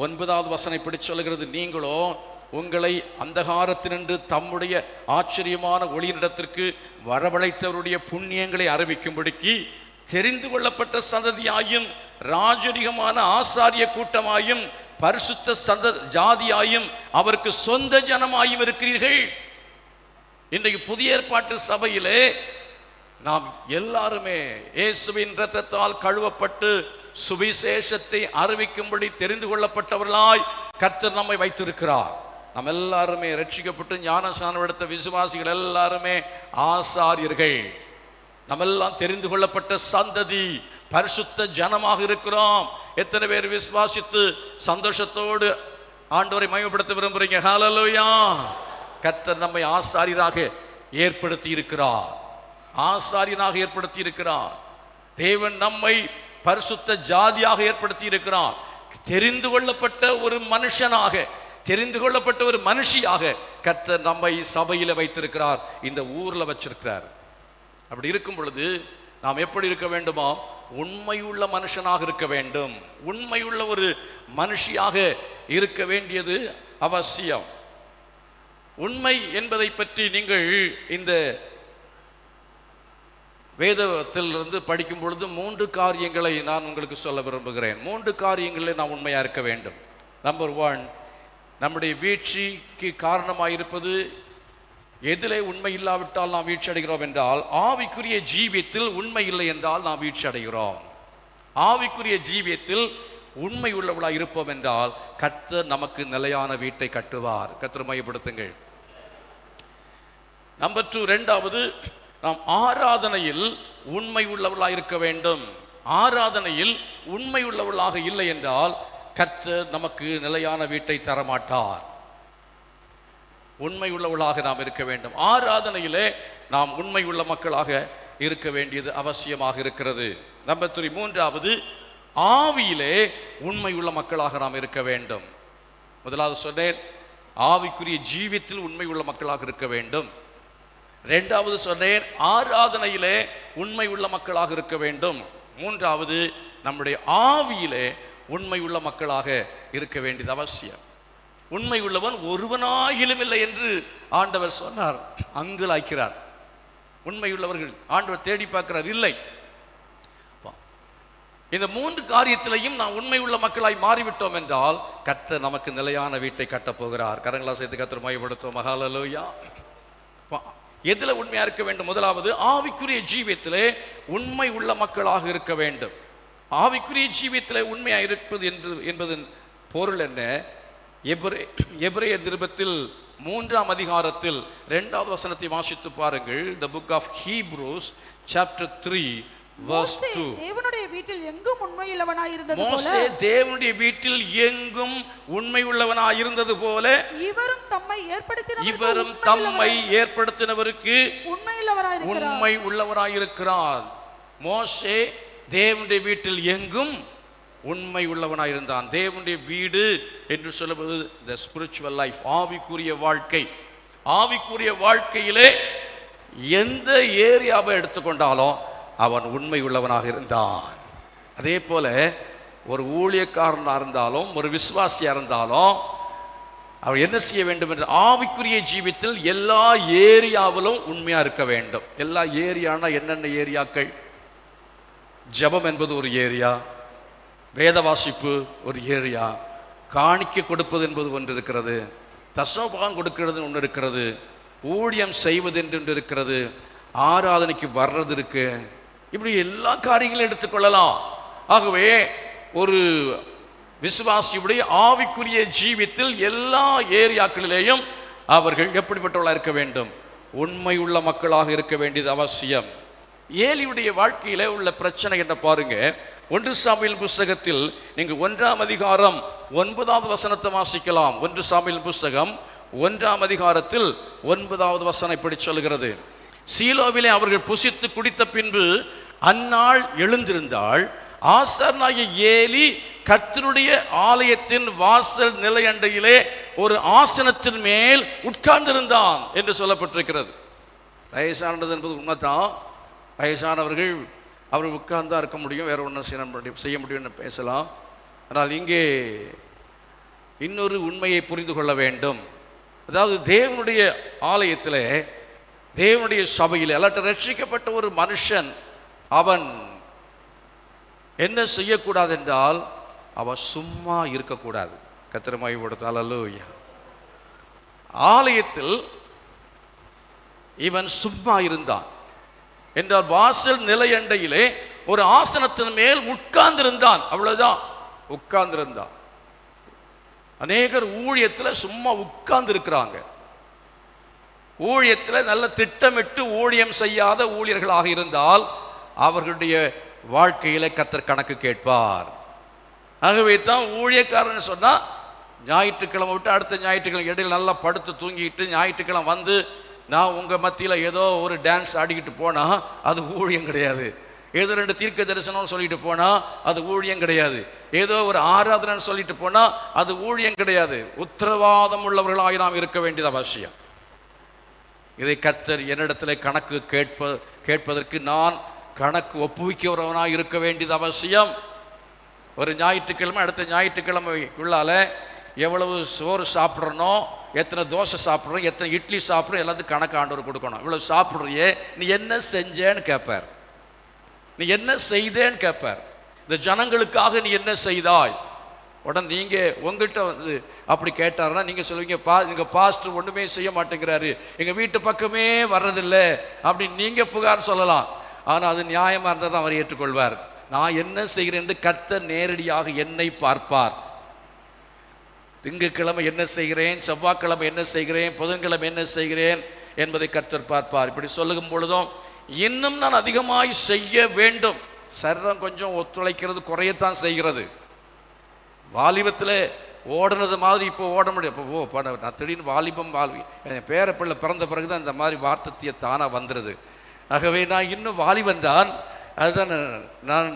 [SPEAKER 1] 9வது வசனம் இப்படி சொல்லுகிறது, நீங்களோ உங்களை அந்தகாரத்தினின்று தம்முடைய ஆச்சரியமான ஒளியினிடத்திற்கு வரவழைத்தவருடைய புண்ணியங்களை அறிவிக்கும்படிக்கு தெரிந்து கொள்ளப்பட்ட சந்ததியாயும் ராஜரிகமான ஆசாரிய கூட்டமாயும் பரிசுத்த ஜாதியாயும் அவருக்கு சொந்த ஜனமாயும் இருக்கிறீர்கள். இன்றைக்கு புதிய ஏற்பாட்டு சபையிலே நாம் எல்லாருமே இயேசுவின் இரத்தத்தால் கழுவப்பட்டு சுவிசேஷத்தை அறிவிக்கும்படி தெரிந்து கொள்ளப்பட்டவர்களாய் கர்த்தர் நம்மை வைத்திருக்கிறார். நாம் எல்லாருமே ரட்சிக்கப்பட்டு ஞானஸ்நானம் எடுத்த விசுவாசிகள் எல்லாருமே ஆசாரியர்கள். நம்ம எல்லாம் தெரிந்து கொள்ளப்பட்ட சந்ததி, பரிசுத்த ஜனமாக இருக்கிறோம். எத்தனை பேர் விசுவாசித்து சந்தோஷத்தோடு ஆண்டவரை மகிமைப்படுத்த விரும்புறீங்க? ஹல்லேலூயா. கர்த்தர் நம்மை ஆசாரியராக ஏற்படுத்தி இருக்கிறார். ஆசாரியனாக ஏற்படுத்தி இருக்கிறார். தேவன் நம்மை பரிசுத்த ஜாதியாக ஏற்படுத்தி இருக்கிறார். தெரிந்து கொள்ளப்பட்ட ஒரு மனுஷனாக, தெரிந்து கொள்ளப்பட்ட ஒரு மனுஷியாக கர்த்தர் நம்மை சபையில வைத்திருக்கிறார், இந்த ஊர்ல வச்சிருக்கிறார். அப்படி இருக்கும் பொழுது நாம் எப்படி இருக்க வேண்டுமோ, உண்மையுள்ள மனுஷனாக இருக்க வேண்டும். உண்மையுள்ள ஒரு மனுஷியாக இருக்க வேண்டியது அவசியம். உண்மை என்பதை பற்றி நீங்கள் இந்த வேதத்திலிருந்து படிக்கும் பொழுது 3 காரியங்களை நான் உங்களுக்கு சொல்ல விரும்புகிறேன். 3 காரியங்களில் நாம் உண்மையா இருக்க வேண்டும். நம்பர் 1, நம்முடைய வீழ்ச்சிக்கு காரணமாயிருப்பது எதிலே உண்மை இல்லாவிட்டால் நாம் வீழ்ச்சி அடைகிறோம் என்றால், ஆவிக்குரிய ஜீவியத்தில் உண்மை இல்லை என்றால் நாம் வீழ்ச்சி அடைகிறோம். ஆவிக்குரிய ஜீவியத்தில் உண்மை உள்ளவர்களாக இருப்போம் என்றால் கர்த்தர் நமக்கு நிலையான வீட்டை கட்டுவார். கர்த்தரை மையப்படுத்துங்கள். நம்பர் 2, இரண்டாவது, நாம் ஆராதனையில் உண்மை உள்ளவர்களாக இருக்க வேண்டும். ஆராதனையில் உண்மை உள்ளவர்களாக இல்லை என்றால் கர்த்தர் நமக்கு நிலையான வீட்டை தரமாட்டார். உண்மை உள்ளவர்களாக நாம் இருக்க வேண்டும். ஆராதனையிலே நாம் உண்மை உள்ள மக்களாக இருக்க வேண்டியது அவசியமாக இருக்கிறது. நம்பர் 3, மூன்றாவது, ஆவியிலே உண்மை உள்ள மக்களாக நாம் இருக்க வேண்டும். முதலாவது சொன்னேன், ஆவிக்குரிய ஜீவியத்தில் உண்மை உள்ள மக்களாக இருக்க வேண்டும். இரண்டாவது சொன்னேன், ஆராதனையிலே உண்மை உள்ள மக்களாக இருக்க வேண்டும். மூன்றாவது, நம்முடைய ஆவியிலே உண்மை உள்ள மக்களாக இருக்க வேண்டியது அவசியம். உண்மை உள்ளவன் ஒருவனாகிலும் இல்லை என்று ஆண்டவர் சொன்னார். அங்கலாய்க்கிறார். உண்மை உள்ளவர்கள் ஆண்டவர் தேடி பார்க்கிறார், இல்லை. இந்த 3 காரியத்திலையும் நாம் உண்மை உள்ள மக்களாய் மாறிவிட்டோம் என்றால் கர்த்தர் நமக்கு நிலையான வீட்டை கட்டப் போகிறார். கரங்களா சேர்த்து கர்த்தர் மையப்படுத்துவோம். ஹல்லேலூயா. எதுல உண்மையா இருக்க வேண்டும்? முதலாவது, ஆவிக்குரிய ஜீவியத்திலே உண்மை உள்ள மக்களாக இருக்க வேண்டும். ஆவிக்குரிய ஜீவியத்திலே உண்மையா இருப்பது என்பதன் பொருள் என்ன? எபிரேயர் நிருபத்தில் 3ஆம் அதிகாரத்தில் 2வது வசனத்தை வாசித்து பாருங்கள். The book of Hebrews chapter 3 verse 2.
[SPEAKER 2] தேவனுடைய வீட்டில் எங்கும் உண்மையுள்ளவனாய் இருந்தது போல,
[SPEAKER 1] மோசே தேவனுடைய வீட்டில் எங்கும் உண்மை உள்ளவனாய் இருந்தது போல, இவரும் தம்மை ஏற்படுத்தினவருக்கு உண்மை உள்ளவராய் இருக்கிறார். மோசே தேவனுடைய வீட்டில் எங்கும் உண்மை உள்ளவனாய் இருந்தான். தேவனுடைய வீடு என்று சொல்லுவது the spiritual life, ஆவிக்குரிய வாழ்க்கை. ஆவிக்குரிய வாழ்க்கையிலே எந்த ஏரியாவை எடுத்துக்கொண்டாலும் அவன் உண்மை உள்ளவனாக இருந்தான். அதே போல ஒரு ஊழியக்காரனாக இருந்தாலும் ஒரு விசுவாசியா இருந்தாலும் அவர் என்ன செய்ய வேண்டும் என்று, ஆவிக்குரிய ஜீவியத்தில் எல்லா ஏரியாவிலும் உண்மையா இருக்க வேண்டும். எல்லா ஏரியானா என்னென்ன ஏரியாக்கள்? ஜெபம் என்பது ஒரு ஏரியா, வேத வாசிப்பு ஒரு ஏரியா, காணிக்கை கொடுப்பது என்பது ஒன்று இருக்கிறது, தசமபாகம் கொடுக்கிறது ஒன்று இருக்கிறது, ஊழியம் செய்வது என்று இருக்கிறது, ஆராதனைக்கு வர்றது இருக்கு. இப்படி எல்லா காரியங்களும் எடுத்துக்கொள்ளலாம். ஆகவே ஒரு விசுவாசியுடைய ஆவிக்குரிய ஜீவியத்தில் எல்லா ஏரியாக்களிலேயும் அவர்கள் எப்படிப்பட்டவர்களாக இருக்க வேண்டும்? உண்மை உள்ள மக்களாக இருக்க வேண்டியது அவசியம். ஏலியுடைய வாழ்க்கையில உள்ள பிரச்சனை என்ன பாருங்க. 1 சாமுவேல் புஸ்தகத்தில் நீங்கள் 1ஆம் அதிகாரம் 9வது வசனத்தை வாசிக்கலாம். 1 சாமுவேல் புஸ்தகம் 1ஆம் அதிகாரத்தில் 9வது வசனம் இப்படி சொல்கிறது: சீலோவிலே அவர்கள் புசித்து குடித்த பின்பு அந்நாள் எழுந்திருந்தாள். ஆசாரியனாகிய ஏலி கர்த்தருடைய ஆலயத்தின் வாசல் நிலையண்டையிலே ஒரு ஆசனத்தின் மேல் உட்கார்ந்திருந்தான் என்று சொல்லப்பட்டிருக்கிறது. வயசானது என்பது உண்மைதான். வயசானவர்கள் அவர்கள் உட்கார்ந்தா இருக்க முடியும், வேற ஒன்றும் செய்ய முடியும்னு பேசலாம். ஆனால் இங்கே இன்னொரு உண்மையை புரிந்து கொள்ள வேண்டும். அதாவது தேவனுடைய ஆலயத்தில், தேவனுடைய சபையில் அல்லாட்ட ரட்சிக்கப்பட்ட ஒரு மனுஷன் அவன் என்ன செய்யக்கூடாது என்றால், அவன் சும்மா இருக்கக்கூடாது. கர்த்தரை மகிமைப்படுத்துங்கள். அல்லேலூயா. ஆலயத்தில் இவன் சும்மா இருந்தான் என்றால் வாசல் நிலையண்டையிலே ஒரு ஆசனத்தின் மேல் உட்கார்ந்திருந்தான். அவ்வளவுதான், உட்கார்ந்திருந்தான். அநேகர் ஊழியத்தில் சும்மா உட்கார்ந்து இருக்கிறாங்க. ஊழியத்தில் நல்ல திட்டமிட்டு ஊழியம் செய்யாத ஊழியர்களாக இருந்தால் அவர்களுடைய வாழ்க்கையில கர்த்தர் கணக்கு கேட்பார். ஆகவே தான் ஊழியக்காரன் சொன்னா ஞாயிற்றுக்கிழமை விட்டு அடுத்த ஞாயிற்றுக்கிழமை இடையில் நல்லா படுத்து தூங்கிட்டு ஞாயிற்றுக்கிழமை வந்து நான் உங்கள் மத்தியில் ஏதோ ஒரு டான்ஸ் ஆடிக்கிட்டு போனால் அது ஊழியம் கிடையாது. ஏதோ 2 தீர்க்க தரிசனம்னு சொல்லிட்டு போனால் அது ஊழியம் கிடையாது. ஏதோ ஒரு ஆராதனைன்னு சொல்லிட்டு போனால் அது ஊழியம் கிடையாது. உத்தரவாதம் உள்ளவர்களாக நாம் இருக்க வேண்டியது அவசியம். இதை கர்த்தர் என்னிடத்தில் கணக்கு கேட்பதற்கு நான் கணக்கு ஒப்புவிக்கிறவனாக இருக்க வேண்டியது அவசியம். ஒரு ஞாயிற்றுக்கிழமை அடுத்த ஞாயிற்றுக்கிழமைக்குள்ளால எவ்வளவு சோறு சாப்பிட்றனோ, எத்தனை தோசை சாப்பிட்றோம், எத்தனை இட்லி சாப்பிட்றோம், எல்லாத்துக்கும் கணக்கு ஆண்டவர் கொடுக்கணும். இவ்வளவு சாப்பிட்றியே, நீ என்ன செஞ்சேன்னு கேட்பார். நீ என்ன செய்தேன்னு கேட்பார். இந்த ஜனங்களுக்காக நீ என்ன செய்தாய்? உடனே நீங்க உங்ககிட்ட வந்து அப்படி கேட்டாருன்னா நீங்க சொல்லுவீங்க, எங்க பாஸ்டர் ஒண்ணுமே செய்ய மாட்டேங்கிறாரு, எங்க வீட்டு பக்கமே வர்றதில்லை அப்படின்னு நீங்க புகார் சொல்லலாம். ஆனா அது நியாயமா இருந்தால் தான் அவர் ஏற்றுக்கொள்வார். நான் என்ன செய்கிறேன் என்று கர்த்தர் நேரடியாக என்னை பார்ப்பார். திங்கட்கிழமை என்ன செய்கிறேன், செவ்வாய்க்கிழமை என்ன செய்கிறேன், புதன்கிழமை என்ன செய்கிறேன் என்பதை கர்த்தர் பார்ப்பார். இப்படி சொல்லும் பொழுதும் இன்னும் நான் அதிகமாய் செய்ய வேண்டும். சரீரம் கொஞ்சம் ஒத்துழைக்கிறது குறையத்தான் செய்கிறது. வாலிபத்தில் ஓடுனது மாதிரி இப்போ ஓட முடியும். இப்போ நான் திடீர்னு வாலிபம் என் பேரப்பிள்ளை பிறந்த பிறகு தான் இந்த மாதிரி வார்த்தைய தானாக வந்துடுது. ஆகவே நான் இன்னும் வாலிபந்தான். அதுதான் நான்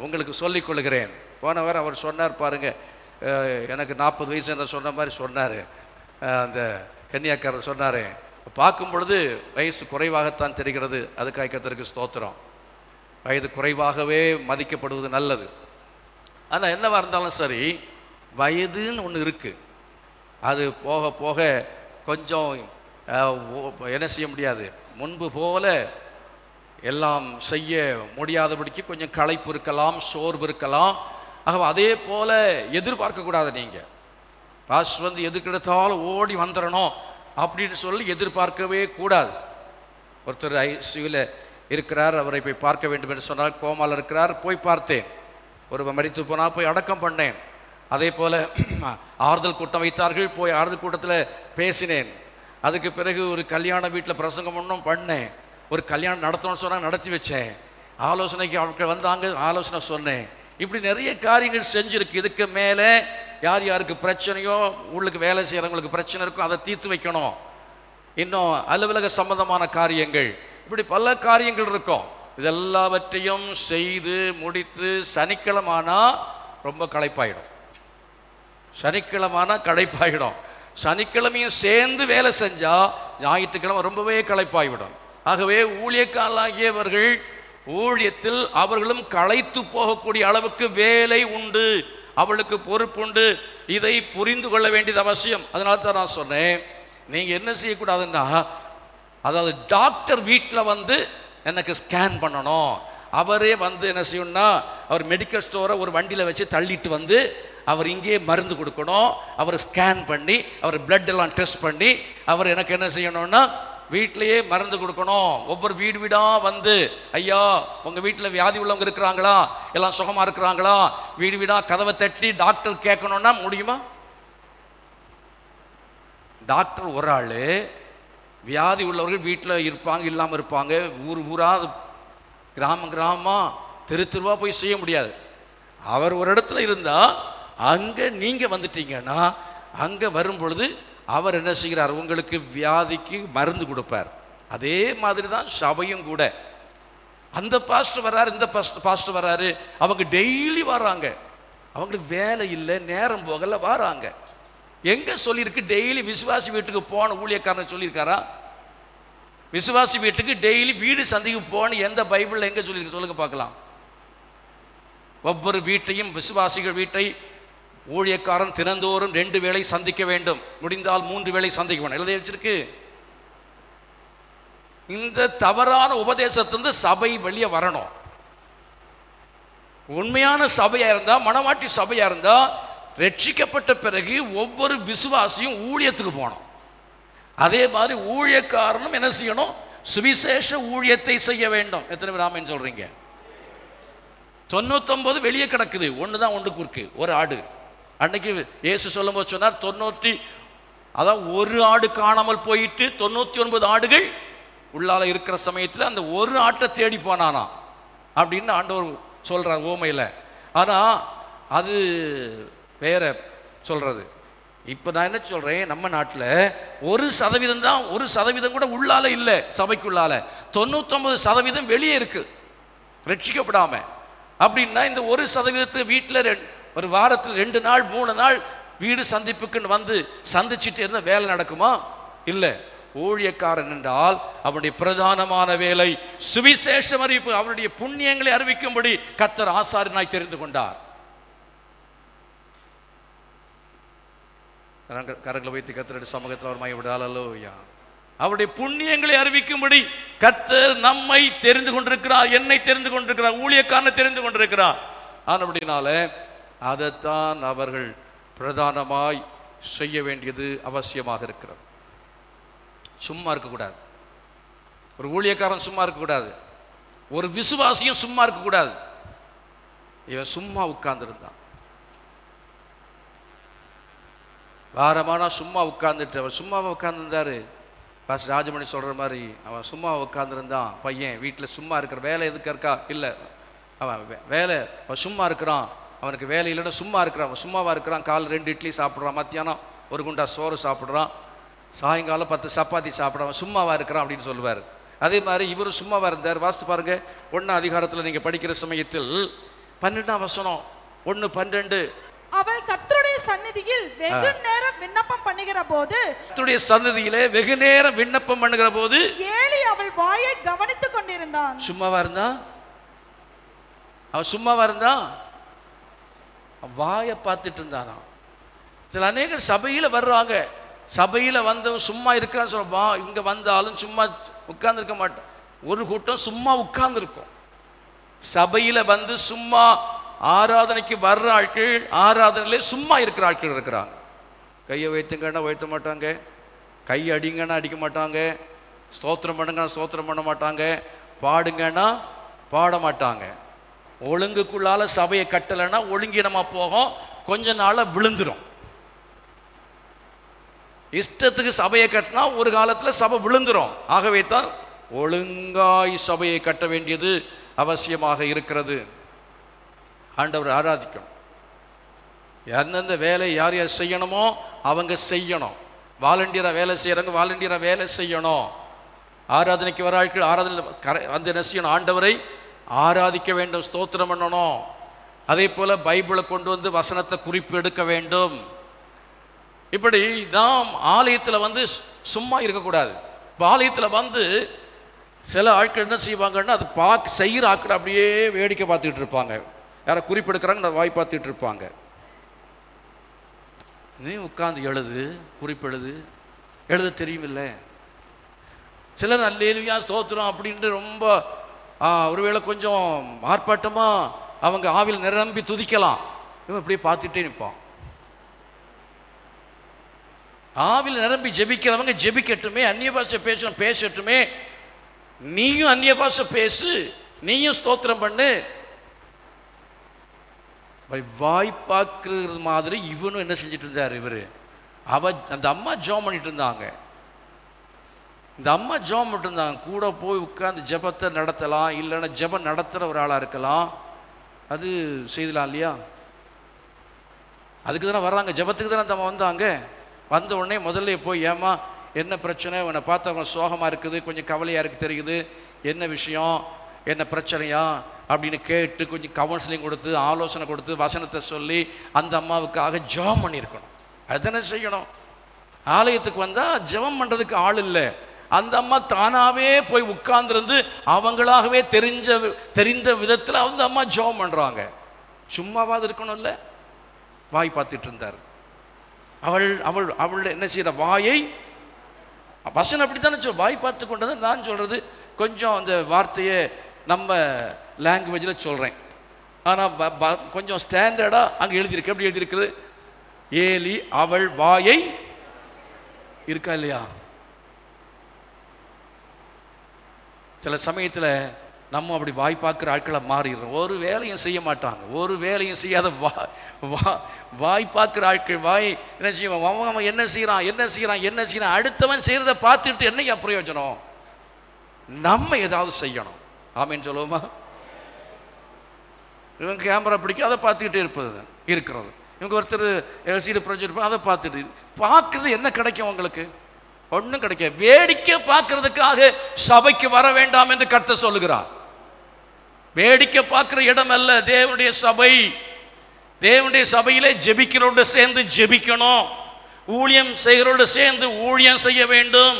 [SPEAKER 1] உங்களுக்கு சொல்லிக் கொள்கிறேன். போன வாரம் அவர் சொன்னார் பாருங்க, எனக்கு 40 வயசு என்ற சொன்ன மாதிரி சொன்னார். அந்த கன்னியாக்காரர் சொன்னார், பார்க்கும் பொழுது வயசு குறைவாகத்தான் தெரிகிறது. அதுக்காக கர்த்தருக்கு ஸ்தோத்திரம். வயது குறைவாகவே மதிக்கப்படுவது நல்லது. ஆனால் என்னவா இருந்தாலும் சரி, வயதுன்னு ஒன்று இருக்குது. அது போக போக கொஞ்சம் என்ன செய்ய முடியாது, முன்பு போல எல்லாம் செய்ய முடியாதபடிக்கு கொஞ்சம் களைப்பு இருக்கலாம், சோர்வு இருக்கலாம். ஆக அதே போல எதிர்பார்க்கக்கூடாது. நீங்கள் பாஸ்டர் வந்து எதுக்கெடுத்தாலும் ஓடி வந்துடணும் அப்படின்னு சொல்லி எதிர்பார்க்கவே கூடாது. ஒருத்தர் ஐசியூவில் இருக்கிறார், அவரை போய் பார்க்க வேண்டும் என்று சொன்னால் கோமாவில் இருக்கிறார், போய் பார்த்தேன். ஒரு மரித்து போனால் போய் அடக்கம் பண்ணேன். அதே போல் ஆறுதல் கூட்டம் வைத்தார்கள், போய் ஆறுதல் கூட்டத்தில் பேசினேன். அதுக்கு பிறகு ஒரு கல்யாண வீட்டில் பிரசங்கம் ஒன்றும் பண்ணேன். ஒரு கல்யாணம் நடத்தணும்னு சொன்னாங்க, நடத்தி வச்சேன். ஆலோசனைக்கு அவர்கள் வந்தாங்க, ஆலோசனை சொன்னேன். இப்படி நிறைய காரியங்கள் செஞ்சுருக்கு. இதுக்கு மேலே யார் யாருக்கு பிரச்சனையோ, உள்ளுக்கு வேலை செய்கிறவங்களுக்கு பிரச்சனை இருக்கும், அதை தீர்த்து வைக்கணும். இன்னும் அலுவலக சம்பந்தமான காரியங்கள், இப்படி பல காரியங்கள் இருக்கும். இதெல்லாவற்றையும் செய்து முடித்து சனிக்கிழமானா ரொம்ப களைப்பாயிடும். சனிக்கிழமானா களைப்பாயிடும். சனிக்கிழமையும் சேர்ந்து வேலை செஞ்சா ஞாயிற்றுக்கிழமை ரொம்பவே களைப்பாய்விடும். ஆகவே ஊழியக்காரர்களாகியவர்கள் ஊழியத்தில் அவர்களும் களைத்து போகக்கூடிய அளவுக்கு வேலை உண்டு, அவளுக்கு பொறுப்புண்டு. இதை புரிந்து கொள்ள வேண்டியது அவசியம். அதனால தான் நான் சொன்னேன், நீங்கள் என்ன செய்யக்கூடாதுன்னா, அதாவது டாக்டர் வீட்டில் வந்து எனக்கு ஸ்கேன் பண்ணணும், அவரே வந்து என்ன செய்யணும்னா அவர் மெடிக்கல் ஸ்டோரை ஒரு வண்டியில் வச்சு தள்ளிட்டு வந்து அவர் இங்கே மருந்து கொடுக்கணும், அவர் ஸ்கேன் பண்ணி அவர் பிளட் எல்லாம் டெஸ்ட் பண்ணி அவர் எனக்கு என்ன செய்யணும்னா வீட்டிலையே மருந்து கொடுக்கணும். ஒவ்வொரு வீடு வீடாக வந்து, ஐயா உங்கள் வீட்டில் வியாதி உள்ளவங்க இருக்கிறாங்களா, எல்லாம் சுகமாக இருக்கிறாங்களா, வீடு வீடாக கதவை தட்டி டாக்டர் கேட்கணும்னா முடியுமா? டாக்டர் ஒரு ஆள், வியாதி உள்ளவர்கள் வீட்டில் இருப்பாங்க, இல்லாமல் இருப்பாங்க. ஊர் ஊராக கிராமமாக தெருவா போய் செய்ய முடியாது. அவர் ஒரு இடத்துல இருந்தால் அங்கே நீங்கள் வந்துட்டீங்கன்னா அங்கே வரும் பொழுது அவர் என்ன செய்கிறார், உங்களுக்கு வியாதிக்கு மருந்து கொடுப்பார். அதே மாதிரி தான் சபையும் கூட. அந்த பாஸ்டர் வர்றாரு, இந்த பாஸ்டர் வர்றாரு, அவங்க டெய்லி வர்றாங்க. அவங்களுக்கு வேலை இல்லை, நேரம் போகல, வராங்க. எங்க சொல்லியிருக்கு டெய்லி விசுவாசி வீட்டுக்கு போன ஊழியக்காரன் சொல்லியிருக்காரா? விசுவாசி வீட்டுக்கு டெய்லி வீடு சந்திக்கு போன எந்த பைபிள்ல எங்க சொல்லியிருக்கு சொல்லுங்க பார்க்கலாம். ஒவ்வொரு வீட்டையும் விசுவாசிகள் வீட்டை ஊழியக்காரன் தினந்தோறும் 2 வேளை சந்திக்க வேண்டும், முடிந்தால் 3 வேளை சந்திக்க வேண்டும் எழுதி வச்சிருக்கு. இந்த தவறான உபதேசத்திலிருந்து சபை வெளியே வரணும். உண்மையான சபையா இருந்தா, மனமாட்டி சபையா இருந்தா, ரட்சிக்கப்பட்ட பிறகு ஒவ்வொரு விசுவாசியும் ஊழியத்துக்கு போகணும். அதே மாதிரி ஊழியக்காரனும் என்ன செய்யணும், சுவிசேஷ ஊழியத்தை செய்ய வேண்டும். எத்தனை பேர் ஆமென் சொல்றீங்க? 99 வெளியே கிடக்குது, ஒண்ணுதான் ஒன்றுக்கு இருக்கு, ஒரு ஆடு. அன்னைக்கு இயேசு சொல்லும் போது சொன்னார், 90 அதாவது ஒரு ஆடு காணாமல் போயிட்டு 99 ஆடுகள் உள்ளால இருக்கிற சமயத்தில் அந்த ஒரு ஆட்டை தேடி போனானா அப்படின்னு ஆண்டவர் சொல்றார் ஓமையில. ஆனா அது வேற சொல்றது. இப்போ நான் என்ன சொல்றேன், நம்ம நாட்டில் 1% தான், 1% கூட உள்ளால இல்லை, சபைக்குள்ளால 99% வெளியே இருக்கு ரட்சிக்கப்படாம. அப்படின்னா இந்த 1% வீட்டில் ஒரு வாரத்தில் 2 நாள் 3 நாள் வீடு சந்திப்புக்குன்னு வந்து சந்திச்சுட்டு இருந்தால் வேலை நடக்குமா? இல்லை. ஊழியக்காரன் என்றால் அவனுடைய பிரதானமான வேலை சுவிசேஷம் அறிவிப்பு, அவருடைய புண்ணியங்களை அறிவிக்கும்படி கர்த்தர் ஆசாரியனாய் தெரிந்து கொண்டார். கரங்களை வைத்து கர்த்தருடைய சமூகத்தில் அவர் மையப்படால். அல்லேலூயா. அவருடைய புண்ணியங்களை அறிவிக்கும்படி கர்த்தர் நம்மை தெரிந்து கொண்டிருக்கிறார், என்னை தெரிந்து கொண்டிருக்கிறார், ஊழியக்காரனை தெரிந்து கொண்டிருக்கிறார். ஆனபடினால அதைத்தான் அவர்கள் பிரதானமாய் செய்ய வேண்டியது அவசியமாக இருக்கிறது. சும்மா இருக்கக்கூடாது. ஒரு ஊழியக்காரன் சும்மா இருக்கக்கூடாது, ஒரு விசுவாசியும் சும்மா இருக்கக்கூடாது. இவன் சும்மா உட்கார்ந்துருந்தான், வாரமானா சும்மா உட்கார்ந்துட்டு, அவர் சும்மாவை உட்கார்ந்துருந்தாரு. பாஸ்டர் ராஜமணி சொல்கிற மாதிரி அவன் சும்மா உட்காந்துருந்தான். பையன் வீட்டில் சும்மா இருக்கிற, வேலை எதுக்கு இருக்கா? இல்லை, அவன் வேலை, அவன் சும்மா இருக்கிறான், அவனுக்கு வேலை இல்லைன்னா சும்மா இருக்கிறான். அவன் சும்மாவாக இருக்கிறான். காலை 2 இட்லி சாப்பிட்றான், மத்தியானம் 1 குண்டா சோறு சாப்பிட்றான், சாயங்காலம் 10 சப்பாத்தி சாப்பிட்றான், சும்மாவாக இருக்கிறான் அப்படின்னு சொல்லுவார். அதே மாதிரி இவரும் சும்மாவாக இருந்தார். வாசித்து பாருங்க, 1 அதிகாரத்தில் நீங்கள் படிக்கிற சமயத்தில் 12ஆம் வசனம் 1:12,
[SPEAKER 2] அவள் கர்த்தருடைய சந்நிதியில் வெகு நேரம் விண்ணப்பம் பண்ணுகிற போது,
[SPEAKER 1] கர்த்தருடைய சந்நிதியிலே வெகு நேரம் விண்ணப்பம் பண்ணுகிற போது
[SPEAKER 2] ஏலி அவள் வாயை கவனித்துக் கொண்டிருந்தான்.
[SPEAKER 1] சும்மாவா இருந்தான், அவன் சும்மாவா இருந்தான், வாயை பார்த்துட்டு இருந்தானா. சில அநேகர் சபையில் வர்றாங்க, சபையில் வந்தவன் சும்மா இருக்கிறான்னு சொல்லுவா, இங்கே வந்தாலும் சும்மா உட்கார்ந்துருக்க மாட்டான். ஒரு கூட்டம் சும்மா உட்கார்ந்துருக்கும். சபையில் வந்து சும்மா ஆராதனைக்கு வர்ற ஆட்கள் ஆராதனையிலே சும்மா இருக்கிற ஆட்கள் இருக்கிறாங்க. கையை வைத்துங்கன்னா வைத்த மாட்டாங்க, கை அடிங்கன்னா அடிக்க மாட்டாங்க, ஸ்தோத்திரம் பண்ணுங்கன்னா ஸ்தோத்திரம் பண்ண மாட்டாங்க, பாடுங்கன்னா பாட மாட்டாங்க. ஒழுங்குக்குள்ளால சபையை கட்டலைன்னா ஒழுங்கினமா போகும், கொஞ்ச நாளில் விழுந்துடும். இஷ்டத்துக்கு சபையை கட்டினா ஒரு காலத்தில் சபை விழுந்துடும். ஆகவே தான் ஒழுங்காய் சபையை கட்ட வேண்டியது அவசியமாக இருக்கிறது. ஆண்டவர் ஆராதிக்கணும். எந்தெந்த வேலை யார் யார் செய்யணுமோ அவங்க செய்யணும். வாலண்டியராக வேலை செய்கிறவங்க வாலண்டியராக வேலை செய்யணும். ஆராதனைக்கு வர ஆட்கள் ஆராதனை வந்து என்ன செய்யணும்? ஆண்டவரை ஆராதிக்க வேண்டும், ஸ்தோத்திரம் பண்ணணும். அதே போல் பைபிளை கொண்டு வந்து வசனத்தை குறிப்பு எடுக்க வேண்டும். இப்படி நாம் ஆலயத்தில் வந்து சும்மா இருக்கக்கூடாது. இப்போ ஆலயத்தில் வந்து சில ஆட்கள் என்ன செய்வாங்கன்னா, அது செய்கிற ஆட்கள் அப்படியே வேடிக்கை பார்த்துக்கிட்டு இருப்பாங்க. யாரை குறிப்பெடுக்கிறாங்க, நான் வாய் பார்த்துட்டு இருப்பாங்க. நீ உட்காந்து எழுது, குறிப்பெழுது, எழுத தெரியுமில்லை. சிலர் அல்லேலூயா ஸ்தோத்திரம் அப்படின்ட்டு ரொம்ப ஒருவேளை கொஞ்சம் ஆர்ப்பாட்டமாக அவங்க ஆவில் நிரம்பி துதிக்கலாம். இவன் இப்படியே பார்த்துட்டே நிற்பான். ஆவில் நிரம்பி ஜெபிக்கிறவங்க ஜெபிக்கட்டுமே, அந்நிய பாஷை பேசட்டுமே. நீயும் அந்நிய பாஷை பேசு, நீயும் ஸ்தோத்திரம் பண்ணு. வாய்ப்பாக்குறது மாதிரி இவனும் என்ன செஞ்சுட்டு இருந்தார்? அந்த அம்மா ஜெபம் பண்ணிட்டு இருந்தாங்க. இந்த அம்மா ஜெபம் பண்ணிட்டு இருந்தாங்க. கூட போய் உட்கார்ந்து ஜெபத்தை நடத்தலாம், இல்லைன்னா ஜெபம் நடத்துகிற ஒரு ஆளாக இருக்கலாம், அது செய்யலாம் இல்லையா? அதுக்கு தானே வர்றாங்க, ஜெபத்துக்கு தானே நம்ம வந்தாங்க. வந்த உடனே முதல்ல போய், ஏமா என்ன பிரச்சனை, உன்னை பார்த்தா கொஞ்சம் சோகமாக இருக்குது, கொஞ்சம் கவலையாக இருக்குது தெரியுது, என்ன விஷயம், என்ன பிரச்சனையா அப்படின்னு கேட்டு கொஞ்சம் கவுன்சிலிங் கொடுத்து ஆலோசனை கொடுத்து வசனத்தை சொல்லி அந்த அம்மாவுக்காக ஜெபம் பண்ணியிருக்கணும். அதுதானே செய்யணும். ஆலயத்துக்கு வந்தால் ஜெபம் பண்ணுறதுக்கு ஆள் இல்லை. அந்த அம்மா தானாகவே போய் உட்கார்ந்துருந்து அவங்களாகவே தெரிந்த விதத்தில் அந்த அம்மா ஜெபம் பண்ணுறாங்க. சும்மாவாது இருக்கணும்ல. வாய் பார்த்துட்டு இருந்தார். அவள் என்ன செய்யற? வாயை வசனம் அப்படித்தானே வாய் பார்த்து கொண்டது. நான் சொல்றது கொஞ்சம் அந்த வார்த்தையை நம்ம லாங்குவேஜில் சொல்கிறேன், ஆனால் கொஞ்சம் ஸ்டாண்டர்டாக அங்கே எழுதியிருக்கு. எப்படி எழுதியிருக்குது? ஏலி அவள் வாயை இருக்கா இல்லையா? சில சமயத்தில் நம்ம அப்படி வாய் பார்க்குற ஆட்களை மாறிடுறோம். ஒரு வேலையும் செய்ய மாட்டாங்க, ஒரு வேலையும் செய்யாத வாய் பார்க்குற ஆட்கள். வாய் என்ன செய்வோம்? அவன் என்ன செய்கிறான் அடுத்தவன் செய்கிறத பார்த்துட்டு என்னையா பிரயோஜனம்? நம்ம ஏதாவது செய்யணும். ஆமேன்னு சொல்லுவோமா? இவன் கேமரா பிடிக்கும், அதை பார்த்துக்கிட்டே இருக்கிறது. இவங்க ஒருத்தர் எல்சிடி ப்ரொஜெக்ட் அதை பார்த்துட்டு பார்க்கறது என்ன கிடைக்கும் உங்களுக்கு? ஒன்றும் கிடைக்காது. வேடிக்கை பார்க்கறதுக்காக சபைக்கு வர வேண்டாம் என்று கர்த்தர் சொல்லுகிறார். வேடிக்கை பார்க்கிற இடம் அல்ல தேவனுடைய சபை. தேவனுடைய சபையிலே ஜெபிக்கிறோடு சேர்ந்து ஜெபிக்கணும், ஊழியம் செய்கிறோடு சேர்ந்து ஊழியம் செய்ய வேண்டும்.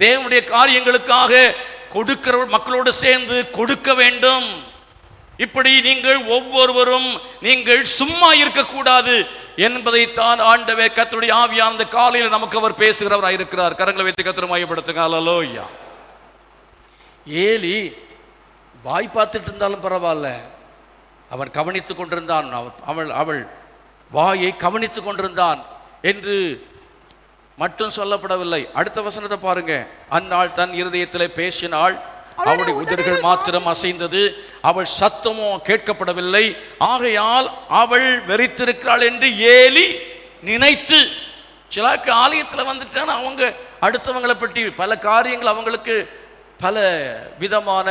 [SPEAKER 1] தேவனுடைய காரியங்களுக்காக கொடுக்கிற மக்களோடு சேர்ந்து கொடுக்க வேண்டும். இப்படி நீங்கள் ஒவ்வொருவரும் நீங்கள் சும்மா இருக்கக்கூடாது என்பதைத்தான் ஆண்டவர் கர்த்தருடைய ஆவியானந்த காலையில் நமக்கு அவர் பேசுகிறவராக இருக்கிறார். கரங்களை வைத்து கர்த்தரை மையப்படுத்துங்க. அல்லேலூயா. ஏலி வாய் பார்த்துட்டு இருந்தாலும் பரவாயில்ல, அவன் கவனித்துக் கொண்டிருந்தான். அவள் வாயை கவனித்துக் கொண்டிருந்தான் என்று மட்டும் சொல்லப்படவில்லை. அடுத்த வசனத்தை பாருங்க. அந்நாள் தன் இருதயத்திலே பேசினாள், அவளுடைய உதடுகள் மாத்திரம் அசைந்தது, அவள் சத்தமோ கேட்கப்படவில்லை. ஆகையால் அவள் வெறித்திருக்கிறாள் என்று ஏலி நினைத்து. சிலருக்கு ஆலயத்தில் வந்துட்டான், அவங்க அடுத்தவங்களை பற்றி பல காரியங்கள், அவங்களுக்கு பல விதமான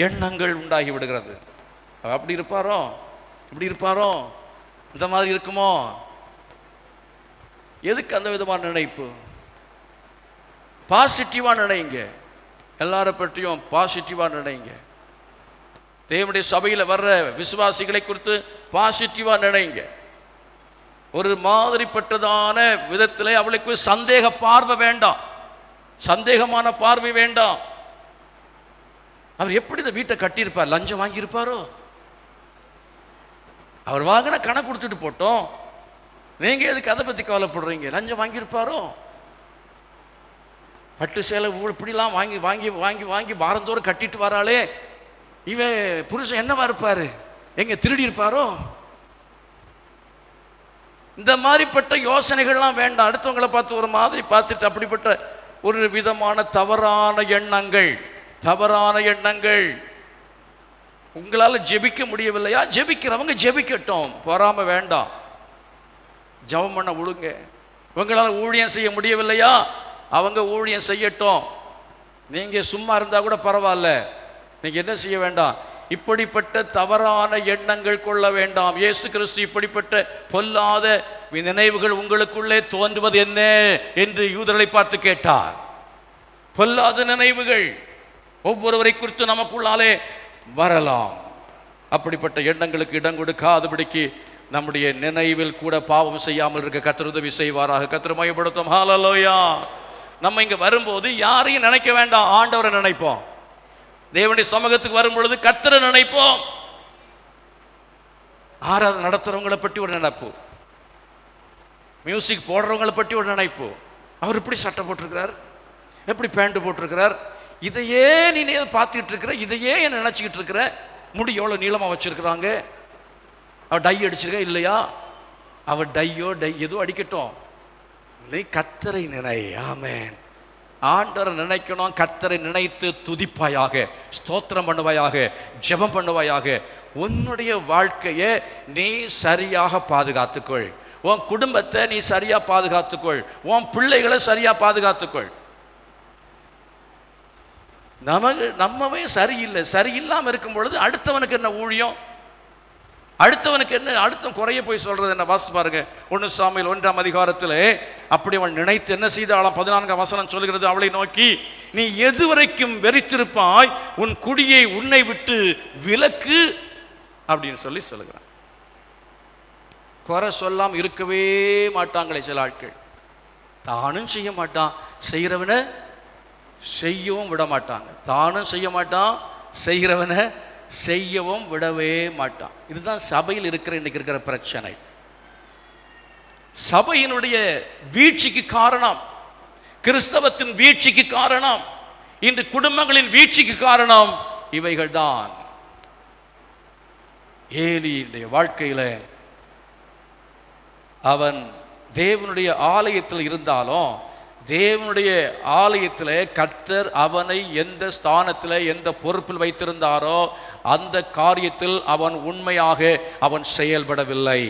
[SPEAKER 1] எண்ணங்கள் உண்டாகி விடுகிறது. அப்படி இருப்பாரோ, இப்படி இருப்பாரோ, இந்த மாதிரி இருக்குமோ. எதுக்கு அந்த விதமான நினைப்பு? பாசிட்டிவா நினைங்க, எல்லாரை பற்றியும் பாசிட்டிவா நினைங்க. தேவனுடைய சபையில் வர்ற விசுவாசிகளை குறித்து பாசிட்டிவா நினைங்க. ஒரு மாதிரிப்பட்டதான விதத்தில் அவளுக்கு சந்தேக பார்வை வேண்டாம், சந்தேகமான பார்வை வேண்டாம். அவர் எப்படி இந்த வீட்டை கட்டியிருப்பார்? லஞ்சம் வாங்கியிருப்பாரோ? அவர் வாங்கின கணக்கு கொடுத்துட்டு போட்டோம், நீங்க எதுக்கு அதை பத்தி கவலைப்படுறீங்க? லஞ்சம் வாங்கியிருப்பாரோ? பட்டு சேலை இப்படிலாம் வாங்கி வாங்கி வாங்கி வாங்கி வாரந்தோறும் கட்டிட்டு வராளே, இவன் புருஷன் என்னவா இருப்பாரு? எங்க திருடி இருப்பாரோ? இந்த மாதிரிப்பட்ட யோசனைகள்லாம் வேண்டாம். அடுத்தவங்களை பார்த்து ஒரு மாதிரி பார்த்துட்டு அப்படிப்பட்ட ஒரு விதமான தவறான எண்ணங்கள், தவறான எண்ணங்கள். உங்களால் ஜெபிக்க முடியவில்லையா? ஜெபிக்கிறவங்க ஜெபிக்கட்டும், பொறாம வேண்டாம். ஜெபம் பண்ண விடுங்க. உங்களால் ஊழியம் செய்ய முடியவில்லையா? அவங்க ஊழியம் செய்யட்டும். நீங்க சும்மா இருந்தா கூட பரவாயில்ல, நீங்க என்ன செய்ய வேண்டாம், இப்படிப்பட்ட தவறான எண்ணங்கள் கொள்ள வேண்டாம். இயேசு கிறிஸ்து இப்படிப்பட்ட பொல்லாத நினைவுகள் உங்களுக்குள்ளே தோன்றுவது என்ன என்று யூதர்களை பார்த்து கேட்டார். பொல்லாத நினைவுகள் ஒவ்வொருவரை குறித்து நமக்குள்ளாலே வரலாம். அப்படிப்பட்ட எண்ணங்களுக்கு இடம் கொடுக்காதபடிக்கு நம்முடைய நினைவில் கூட பாவம் செய்யாமல் இருக்க கர்த்தர் உதவி செய்வாராக. கர்த்தர் மையப்படுத்தும். ஹல்லேலூயா. நம்ம இங்க வரும்போது யாரையும் நினைக்க வேண்டாம், ஆண்டவரை நினைப்போம். தேவனுடைய சமூகத்துக்கு வரும் பொழுது கர்த்தரை நினைப்போம். ஆராதனை நடத்துறவங்களை பற்றி ஒரு நினைப்பு, மியூசிக் போடுறவங்களை பற்றி ஒரு நினைப்பு. அவர் இப்படி சட்டை போட்டிருக்கிறார், எப்படி பேண்ட் போட்டிருக்கிறார், இதையே நீ பார்த்துக்கிட்டு இருக்கிற, இதையே என்ன நினைச்சுக்கிட்டு இருக்கிற, முடி எவ்வளோ நீளமாக வச்சிருக்கிறாங்க, அவள் டை அடிச்சிருக்க இல்லையா, அவள் டை எதோ அடிக்கட்டும், நீ கர்த்தரை நினை. ஆமென். ஆண்டவரை நினைக்கணும். கர்த்தரை நினைத்து துதிப்பாயாக, ஸ்தோத்திரம் பண்ணுவாயாக, ஜெபம் பண்ணுவாயாக. உன்னுடைய வாழ்க்கையை நீ சரியாக பாதுகாத்துக்கொள். உன் குடும்பத்தை நீ சரியா பாதுகாத்துக்கொள். உன் பிள்ளைகளை சரியா பாதுகாத்துக்கொள். நம்மவே சரியில்லை. சரியில்லாமல் இருக்கும் பொழுது அடுத்தவனுக்கு என்ன ஊழியம், அடுத்தவனுக்கு என்ன, அடுத்தவன் குறைய போய் சொல்றது என்ன? வாசித்து பாருங்க 1 சாமுவேல் 1ஆம் அதிகாரத்தில். அப்படி அவன் நினைத்து என்ன செய்தாளாம்? 14ஆம் வசனம் சொல்கிறது, அவளை நோக்கி, நீ எதுவரைக்கும் வெறித்திருப்பாய், உன் குடியை உன்னை விட்டு விலக்கு அப்படின்னு சொல்லுகிறான். குறை சொல்லாம இருக்கவே மாட்டாங்களே சில ஆட்கள். தானும் செய்ய மாட்டான், செய்கிறவனை செய்யவும் விட மாட்டாங்க. தானும் செய்ய மாட்டான், செய்கிறவனை செய்யவும் விடவே மாட்டான். இதுதான் சபையில் இன்னைக்கு இருக்கிற பிரச்சனை. சபையினுடைய வீழ்ச்சிக்கு காரணம், கிறிஸ்தவத்தின் வீழ்ச்சிக்கு காரணம், இன்று குடும்பங்களின் வீழ்ச்சிக்கு காரணம் இவைகள் தான். ஏலியுடைய வாழ்க்கையில அவன் தேவனுடைய ஆலயத்தில் இருந்தாலும், தேவனுடைய ஆலயத்தில் கர்த்தர் அவனை எந்த ஸ்தானத்தில் எந்த பொறுப்பில் வைத்திருந்தாரோ அந்த காரியத்தில் அவன் உண்மையாக அவன் செயல்படவில்லை.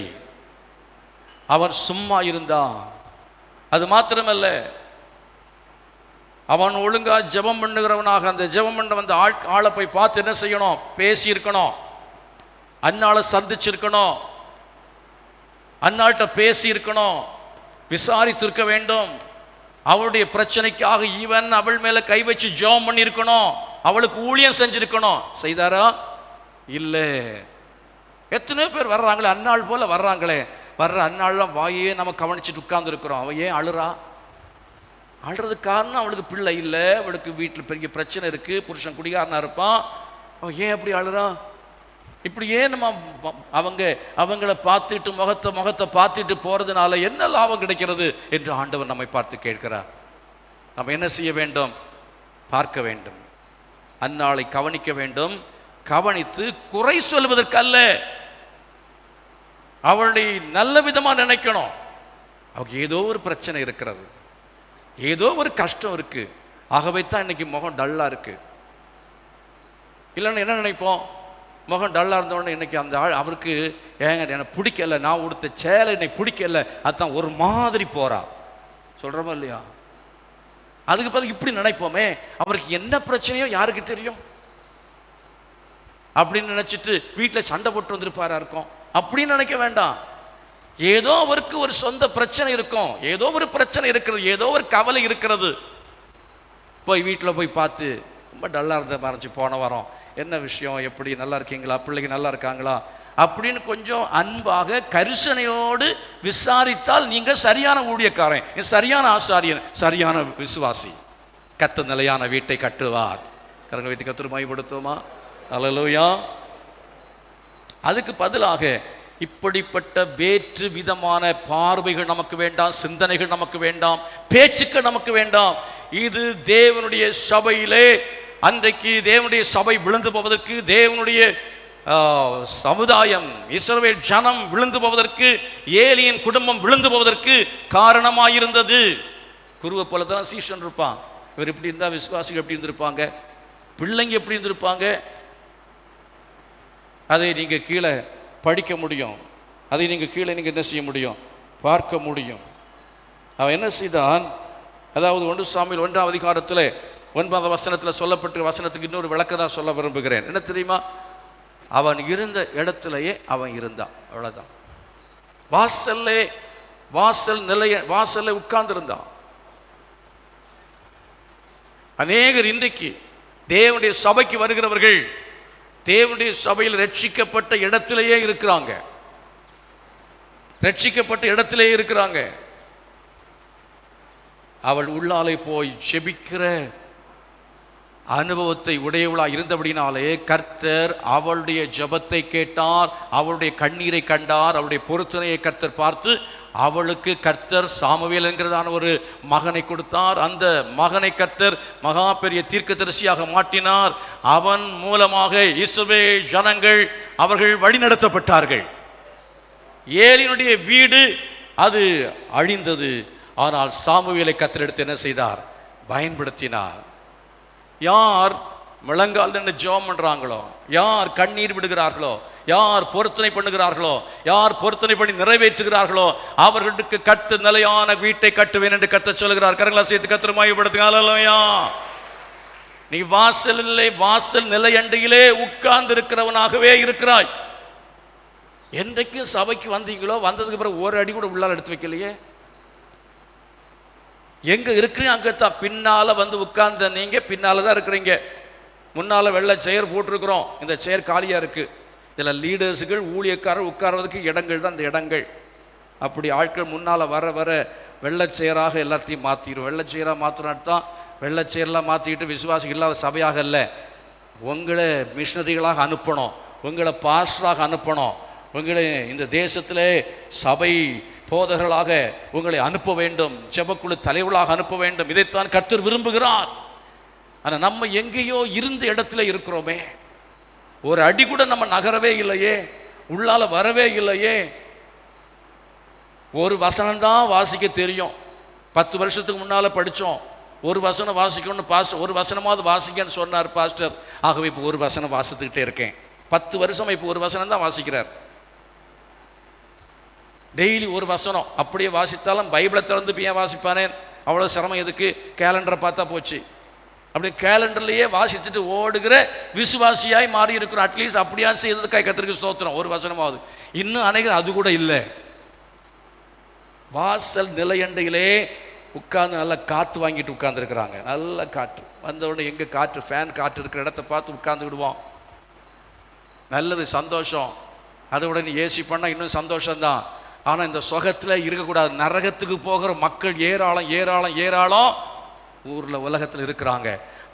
[SPEAKER 1] அவன் சும்மா இருந்தான். அது மாத்திரமல்ல, அவன் ஒழுங்கா ஜெபம் பண்ணுகிறவனாக அந்த ஜெபம் பண்ண வந்த ஆளை போய் பார்த்து என்ன செய்யணும்? பேசி இருக்கணும். அன்னாளை சந்திச்சிருக்கணும், அன்னாள்கிட்ட பேசி இருக்கணும், விசாரித்திருக்க வேண்டும். அவளுடைய பிரச்சனைக்காக ஈவன் அவள் மேல கை வச்சு ஜெபம் பண்ணி இருக்கணும், அவளுக்கு ஊழியம் செஞ்சிருக்கணும். செய்தாரா? இல்லை. எத்தனையோ பேர் வர்றாங்களே, அன்னாள் போல வர்றாங்களே, வர்ற அன்னாள்லாம் வாயே நம்ம கவனிச்சுட்டு உட்கார்ந்து இருக்கிறோம். அவன் ஏன் அழுறா? அழுறதுக்கு காரணம் அவளுக்கு பிள்ளை இல்லை, அவளுக்கு வீட்டில் பெரிய பிரச்சனை இருக்கு, புருஷன் குடிகாரனா இருப்பான். அவன் ஏன் அப்படி அழுறான்? இப்படி ஏன் நம்ம அவங்கள பார்த்துட்டு முகத்தை பார்த்துட்டு போறதுனால என்ன லாபம் கிடைக்கிறது என்று ஆண்டவர் நம்மை பார்த்து கேட்கிறார். நம்ம என்ன செய்ய வேண்டும்? பார்க்க வேண்டும், அந்நாளை கவனிக்க வேண்டும். கவனித்து குறை சொல்வதற்கல்ல, அவளுடைய நல்ல விதமா நினைக்கணும். அவங்க ஏதோ ஒரு பிரச்சனை இருக்கிறது, ஏதோ ஒரு கஷ்டம் இருக்கு, ஆகவே தான் இன்னைக்கு முகம் டல்லா இருக்கு. இல்லைன்னு என்ன நினைப்போம்? முகம் டல்லா இருந்தோடனே இன்னைக்கு அந்த ஆள் அவருக்கு ஏங்க எனக்கு பிடிக்கல, நான் உடுத்த சேலை இன்னைக்கு பிடிக்கல, அதுதான் ஒரு மாதிரி போறா சொல்றோமா இல்லையா? அதுக்கு பிறகு இப்படி நினைப்போமே, அவருக்கு என்ன பிரச்சனையோ யாருக்கு தெரியும் அப்படின்னு நினைச்சிட்டு வீட்டில் சண்டை போட்டு வந்திருப்பாரா இருக்கும். அப்படின்னு நினைக்க வேண்டாம். ஏதோ அவருக்கு ஒரு சொந்த பிரச்சனை இருக்கும், ஏதோ ஒரு பிரச்சனை இருக்கிறது, ஏதோ ஒரு கவலை இருக்கிறது. போய் வீட்டில் போய் பார்த்து ரொம்ப டல்லா இருந்த மறைச்சு போன வாரம் என்ன விஷயம், எப்படி நல்லா இருக்கீங்களா, பிள்ளைங்க நல்லா இருக்காங்களா அப்படின்னு கொஞ்சம் அன்பாக கரிசனையோடு விசாரித்தால் நீங்கள் சரியான ஊழியக்காரன், சரியான ஆசாரியன், சரியான விசுவாசி. கர்த்தர் நிலையான வீட்டை கட்டுவார். கரங்களை வைத்து கர்த்தரை மகிமைப்படுத்துவோமா? அல்லேலூயா. அதுக்கு பதிலாக இப்படிப்பட்ட வேற்று விதமான பார்வைகள் நமக்கு வேண்டாம், சிந்தனைகள் நமக்கு வேண்டாம், பேச்சுக்கள் நமக்கு வேண்டாம். இது தேவனுடைய சபையிலே அன்றைக்கு தேவனுடைய சபை விழுந்து போவதற்கு, தேவனுடைய சமுதாயம் இஸ்ரவேல் ஜனம் விழுந்து போவதற்கு, ஏலியின் குடும்பம் விழுந்து போவதற்கு காரணமாயிருந்தது. குருவை போல தான் சீஷன் இருப்பான். இவர் எப்படி இருந்தா விசுவாசிகள் எப்படி இருந்திருப்பாங்க, பிள்ளைங்க எப்படி இருந்திருப்பாங்க, அதை நீங்க கீழே படிக்க முடியும், அதை நீங்க கீழே நீங்க என்ன செய்ய முடியும், பார்க்க முடியும். அவன் என்ன செய்தான்? அதாவது 1 சாமுவேல் 1ஆம் அதிகாரத்தில் 9ஆம் வசனத்தில் சொல்லப்பட்ட வசனத்துக்கு இன்னொரு விளக்கம் தான் சொல்ல விரும்புகிறேன். என்ன தெரியுமா? அவன் இருந்த இடத்திலேயே அவன் இருந்தான், அவ்வளவுதான். வாசல்ல உட்கார்ந்து இருந்தான். அநேகர் இன்றைக்கு தேவனுடைய சபைக்கு வருகிறவர்கள் தேவனுடைய சபையில் ரட்சிக்கப்பட்ட இடத்திலேயே இருக்கிறாங்க, ரட்சிக்கப்பட்ட இடத்திலேயே இருக்கிறாங்க. அவள் உள்ளாலே போய் ஜெபிக்கிற அனுபவத்தை உடையவளா இருந்தபடினாலே கர்த்தர் அவளுடைய ஜெபத்தை கேட்டார், அவளுடைய கண்ணீரை கண்டார், அவளுடைய பொருத்தனையை கர்த்தர் பார்த்து அவளுக்கு கர்த்தர் சாமுவேல் என்கிறதான ஒரு மகனை கொடுத்தார். அந்த மகனை கர்த்தர் மகா பெரிய தீர்க்கதரிசியாக மாற்றினார். அவன் மூலமாக இஸ்ரவேல் ஜனங்கள் அவர்கள் வழிநடத்தப்பட்டார்கள். ஏலியினுடைய வீடு அது அழிந்தது. ஆனால் சாமுவேலை கர்த்தர் எடுத்து என்ன செய்தார்? பயன்படுத்தினார். யார் முழங்கால் நின்று ஜெபம் பண்றாங்களோ, யார் கண்ணீர் விடுகிறார்களோ, யார் பொருத்தனை பண்ணுகிறார்களோ, யார் பொருத்தனை பண்ணி நிறைவேற்றுகிறார்களோ அவர்களுக்கு கர்த்தர் நிலையான வீட்டை கட்டுவேன் என்று கர்த்தர் சொல்கிறார். கரங்களை சேர்த்து கர்த்தரை மகிமைப்படுத்துங்க. அல்லேலூயா. நீ வாசல் நிலையண்டையிலே உட்கார்ந்து இருக்கிறவனாகவே இருக்கிறாய். என்றைக்கும் சபைக்கு வந்தீங்களோ, வந்ததுக்கு பிறகு ஒரு அடி கூட உள்ளால எடுத்து வைக்கலையே. எங்க இருக்கிறீங்க அங்கத்தான். பின்னால வந்து உட்கார்ந்த நீங்க பின்னால தான் இருக்கிறீங்க. முன்னால வெள்ளை சேர் போட்டிருக்கிறோம், இந்த சேர் காலியா இருக்கு. இதில் லீடர்ஸுகள் ஊழியக்காரர் உட்கார்றதுக்கு இடங்கள் தான் இந்த இடங்கள். அப்படி ஆட்கள் முன்னால் வர வர வெள்ளச்சேராக எல்லாத்தையும் மாற்றிடும். வெள்ளச்சேராக மாற்றினாட்டு தான் வெள்ளச்சேரெலாம் மாற்றிக்கிட்டு விசுவாசிகள் இல்லாத சபையாக இல்லை, உங்களை மிஷனரிகளாக அனுப்பணும், உங்களை பாஸ்டராக அனுப்பணும், உங்களை இந்த தேசத்திலே சபை போதகர்களாக உங்களை அனுப்ப வேண்டும், ஜெபக்குழு தலைவர்களாக அனுப்ப வேண்டும். இதைத்தான் கர்த்தர் விரும்புகிறார். ஆனால் நம்ம எங்கேயோ இருந்த இடத்துல இருக்கிறோமே, ஒரு அடி கூட நம்ம நகரவே இல்லையே, உள்ளால வரவே இல்லையே. ஒரு வசனம்தான் வாசிக்க தெரியும். 10 வருஷத்துக்கு முன்னால படித்தோம். ஒரு வசனம் வாசிக்கணும்னு பாஸ்டர் ஒரு வசனமாவது வாசிக்கன்னு சொன்னார் பாஸ்டர். ஆகவே இப்போ ஒரு வசனம் வாசித்துக்கிட்டே இருக்கேன். 10 வருஷம் இப்போ ஒரு வசனம் தான் வாசிக்கிறார். டெய்லி ஒரு வசனம் அப்படியே வாசித்தாலும் பைபிளை திறந்து ஏன் வாசிப்பானேன், அவ்வளோ சிரமம் எதுக்கு, கேலண்டரை பார்த்தா போச்சு. அப்படி கேலண்டர்லேயே வாசிச்சுட்டு ஓடுகிற விசுவாசியாய் மாறி இருக்கிறோம். அட்லீஸ்ட் அப்படியா செய்ததுக்காக கர்த்தருக்கு ஸ்தோத்திரம். ஒரு வசனமாவது. இன்னும் அநேகர் அது கூட இல்லை. வாசல் நிலையண்டையிலே உட்கார்ந்து நல்லா காற்று வாங்கிட்டு உட்கார்ந்துருக்குறாங்க. நல்ல காற்று வந்த உடனே எங்கே காற்று, ஃபேன் காற்று இருக்கிற இடத்த பார்த்து உட்கார்ந்து விடுவோம். நல்லது, சந்தோஷம். அதை உடனே ஏசி பண்ணால் இன்னும் சந்தோஷம்தான். ஆனால் இந்த சுகத்தில் இருக்கக்கூடாது. நரகத்துக்கு போகிற மக்கள் ஏராளம் ஏராளம் ஏராளம் ஊரில் உலகத்தில் இருக்கிறாங்க.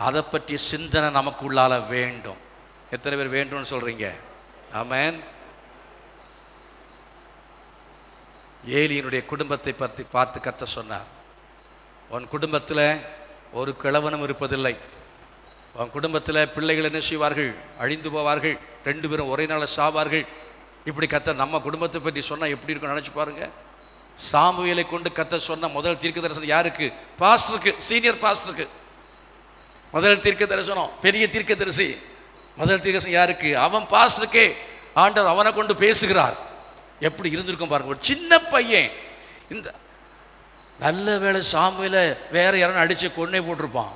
[SPEAKER 1] அதை பற்றிய சிந்தனை நமக்கு உள்ளால வேண்டும். எத்தனை பேர் வேண்டும்னு சொல்கிறீங்க? ஆமென். ஏலியினுடைய குடும்பத்தை பற்றி பார்த்து கர்த்தர் சொன்னார், உன் குடும்பத்தில் ஒரு கிழவனும் இருப்பதில்லை. உன் குடும்பத்தில் பிள்ளைகள் என்ன செய்வார்கள்? அழிந்து போவார்கள். 2 பேரும் ஒரே நாள் சாவார்கள். இப்படி கர்த்தர் நம்ம குடும்பத்தை பற்றி சொன்னால் எப்படி இருக்கும் நினச்சி பாருங்க. சாமுவேலை கொண்டு கர்த்தர் சொன்ன முதல் தீர்க்க தரிசனம் யாருக்கு? பாஸ்டருக்கு, சீனியர் பாஸ்டருக்கு முதல் தீர்க்க தரிசனம். பெரிய தீர்க்க தரிசி முதல் தீர்க்க தரிசனம் யாருக்கு? அவன் பாஸ்டருக்கே ஆண்டவர் அவனை கொண்டு பேசுகிறார். எப்படி இருந்திருக்கும் பாருங்க. ஒரு சின்ன பையன். இந்த நல்ல வேளை சாமுவேலை வேற யாரும் அடிச்சு கொன்னே போட்டிருப்பான்.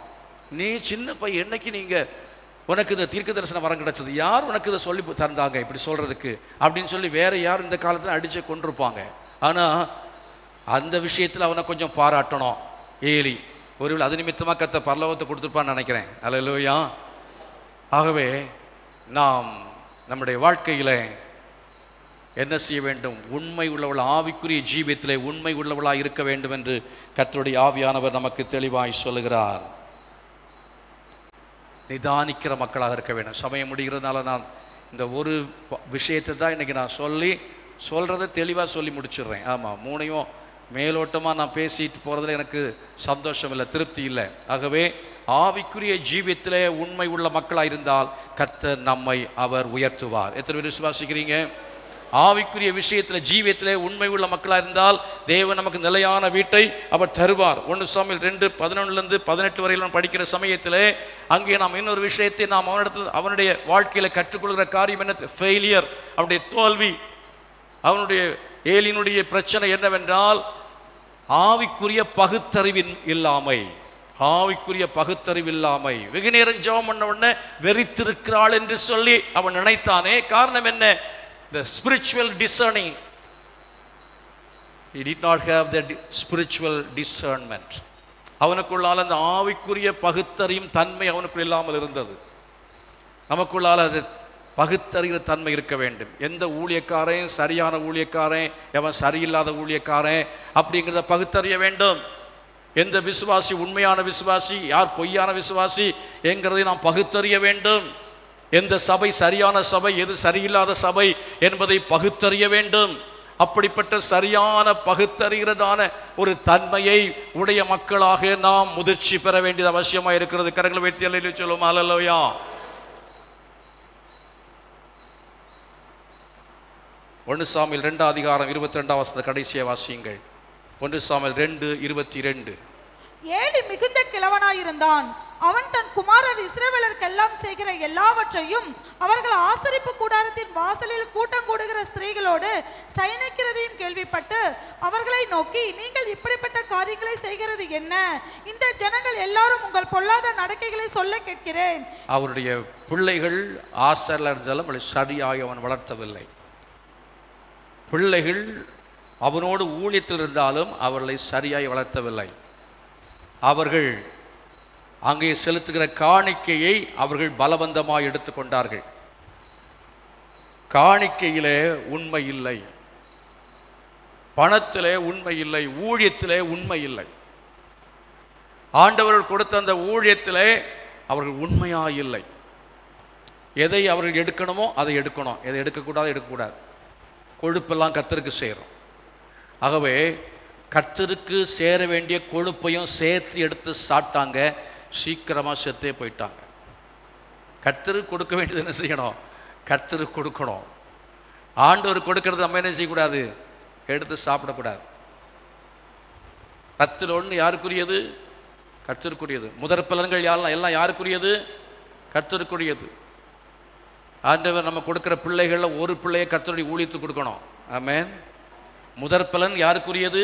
[SPEAKER 1] நீ சின்ன பையன், என்னைக்கு நீங்க உனக்கு இந்த தீர்க்க தரிசனம் வரம் கிடைச்சது? யார் உனக்கு இதை சொல்லி தந்தாங்க இப்படி சொல்றதுக்கு அப்படின்னு சொல்லி வேற யாரும் இந்த காலத்தில் அடிச்சு கொண்டிருப்பாங்க. ஆனா அந்த விஷயத்தில் அவனை கொஞ்சம் பாராட்டணும். ஏலி ஒருவேளை அது நிமித்தமாக கர்த்தர் பரலோகத்தை கொடுத்துருப்பான்னு நினைக்கிறேன். அல்லேலூயா. ஆகவே நாம் நம்முடைய வாழ்க்கையில் என்ன செய்ய வேண்டும்? உண்மை உள்ளவள், ஆவிக்குரிய ஜீவியத்திலே உண்மை உள்ளவளாக இருக்க வேண்டும் என்று கர்த்தருடைய ஆவியானவர் நமக்கு தெளிவாய் சொல்லுகிறார். நிதானிக்கிற மக்களாக இருக்க வேண்டும். சமயம் முடிகிறதுனால நான் இந்த ஒரு விஷயத்தை தான் இன்னைக்கு நான் சொல்றதை தெளிவாக சொல்லி முடிச்சிடுறேன். ஆமாம், 3ஐயும் மேலோட்டமாக நான் பேசிட்டு போகிறதுல எனக்கு சந்தோஷம் இல்லை, திருப்தி இல்லை. ஆகவே ஆவிக்குரிய ஜீவியத்திலே உண்மை உள்ள மக்களாக இருந்தால் கர்த்தர் நம்மை அவர் உயர்த்துவார். எத்தனை பேர் விசுவாசிக்கிறீங்க? ஆவிக்குரிய விஷயத்தில் ஜீவியத்திலே உண்மை உள்ள மக்களாக இருந்தால் தேவன் நமக்கு நிலையான வீட்டை அவர் தருவார். 1 சாமுவேல் 2:11-18 வரையில் நாம் படிக்கிற சமயத்திலே அங்கே நாம் இன்னொரு விஷயத்தை நாம் அவனுடைய வாழ்க்கையில் கற்றுக்கொள்கிற காரியம் என்ன? ஃபெயிலியர், அவனுடைய தோல்வி. அவனுடைய ஏலியினுடைய பிரச்சனை என்னவென்றால் ஆவிக்குரிய பகுத்தறிவின் இல்லாமை. ஆவிக்குரிய பகுத்தறிவில்லாமை. வெகு நேரம் ஜெபம் பண்ண உடனே வெறித்திருக்கிறாள் என்று சொல்லி அவன் நினைத்தானே. காரணம் என்ன? The spiritual discerning. He did not have the spiritual discernment. அவனுக்குள்ளால் அந்த ஆவிக்குரிய பகுத்தறியும் தன்மை அவனுக்குள் இல்லாமல் இருந்தது. நமக்குள்ளால் அது பகுத்தறிகிற தன்மை இருக்க வேண்டும். எந்த ஊழியக்காரன் சரியான ஊழியக்காரன், எவன் சரியில்லாத ஊழியக்காரன் அப்படிங்கிறத பகுத்தறிய வேண்டும். எந்த விசுவாசி உண்மையான விசுவாசி, யார் பொய்யான விசுவாசி என்கிறதை நாம் பகுத்தறிய வேண்டும். எந்த சபை சரியான சபை, எது சரியில்லாத சபை என்பதை பகுத்தறிய வேண்டும். அப்படிப்பட்ட சரியான பகுத்தறிகிறதான ஒரு தன்மையை உடைய மக்களாக நாம் முதிர்ச்சி பெற வேண்டியது அவசியமாக இருக்கிறது. கரங்களை வைத்து அல்லேலூயா சொல்லுவோம். அல்லேலூயா. 1 சாமுவேல் 2:22 கடைசியை வாசியுங்கள். 1 சாமுவேல் 2:22.
[SPEAKER 2] ஏலி மிகுந்த கிழவனாயிருந்தான். அவன் தன் குமாரர் இஸ்ரவேலருக்கெல்லாம் செய்கிற எல்லாவற்றையும் அவர்கள் ஆசரிப்பு கூடாரத்தின் வாசலில் கூட்டம் கூடுகிற ஸ்திரீகளோடு சயனிக்கிறதையும் கேள்விப்பட்டு அவர்களை நோக்கி, நீங்கள் இப்படிப்பட்ட காரியங்களை செய்கிறது என்ன? இந்த ஜனங்கள் எல்லாரும் உங்கள் பொல்லாத நடக்கைகளை சொல்ல கேட்கிறேன்.
[SPEAKER 1] அவருடைய பிள்ளைகள் ஆசரில் இருந்தாலும் அவளை சரியாக அவன் வளர்த்தவில்லை. பிள்ளைகள் அவனோடு ஊழியத்தில் இருந்தாலும் அவர்களை சரியாய் வளர்த்தவில்லை. அவர்கள் அங்கே செலுத்துகிற காணிக்கையை அவர்கள் பலவந்தமாக எடுத்துக்கொண்டார்கள். காணிக்கையிலே உண்மை இல்லை, பணத்திலே உண்மை இல்லை, ஊழியத்திலே உண்மை இல்லை. ஆண்டவர்கள் கொடுத்த அந்த ஊழியத்திலே அவர்கள் உண்மையாக இல்லை. எதை அவர்கள் எடுக்கணுமோ அதை எடுக்கணும், எதை எடுக்கக்கூடாது எடுக்கக்கூடாது. கொழுப்பெல்லாம் கர்த்தருக்கு சேரும். ஆகவே கர்த்தருக்கு சேர வேண்டிய கொழுப்பையும் சேர்த்து எடுத்து சாப்பிட்டாங்க. சீக்கிரமாக செத்தே போயிட்டாங்க. கர்த்தருக்கு கொடுக்க வேண்டியது என்ன செய்யணும்? கர்த்தருக்கு கொடுக்கணும். ஆண்டவர் கொடுக்கறது நம்ம என்ன செய்யக்கூடாது? எடுத்து சாப்பிடக்கூடாது. 10 யாருக்குரியது? கர்த்தருக்குரியது. முதற் பலன்கள் எல்லாம் யாருக்குரியது? கர்த்தருக்குரியது. ஆண்டவர் நம்ம கொடுக்கிற பிள்ளைகளில் ஒரு பிள்ளையை கர்த்தருடைய ஊழியத்துக்கு கொடுக்கணும். ஆமென். முதற் பலன் யாருக்குரியது?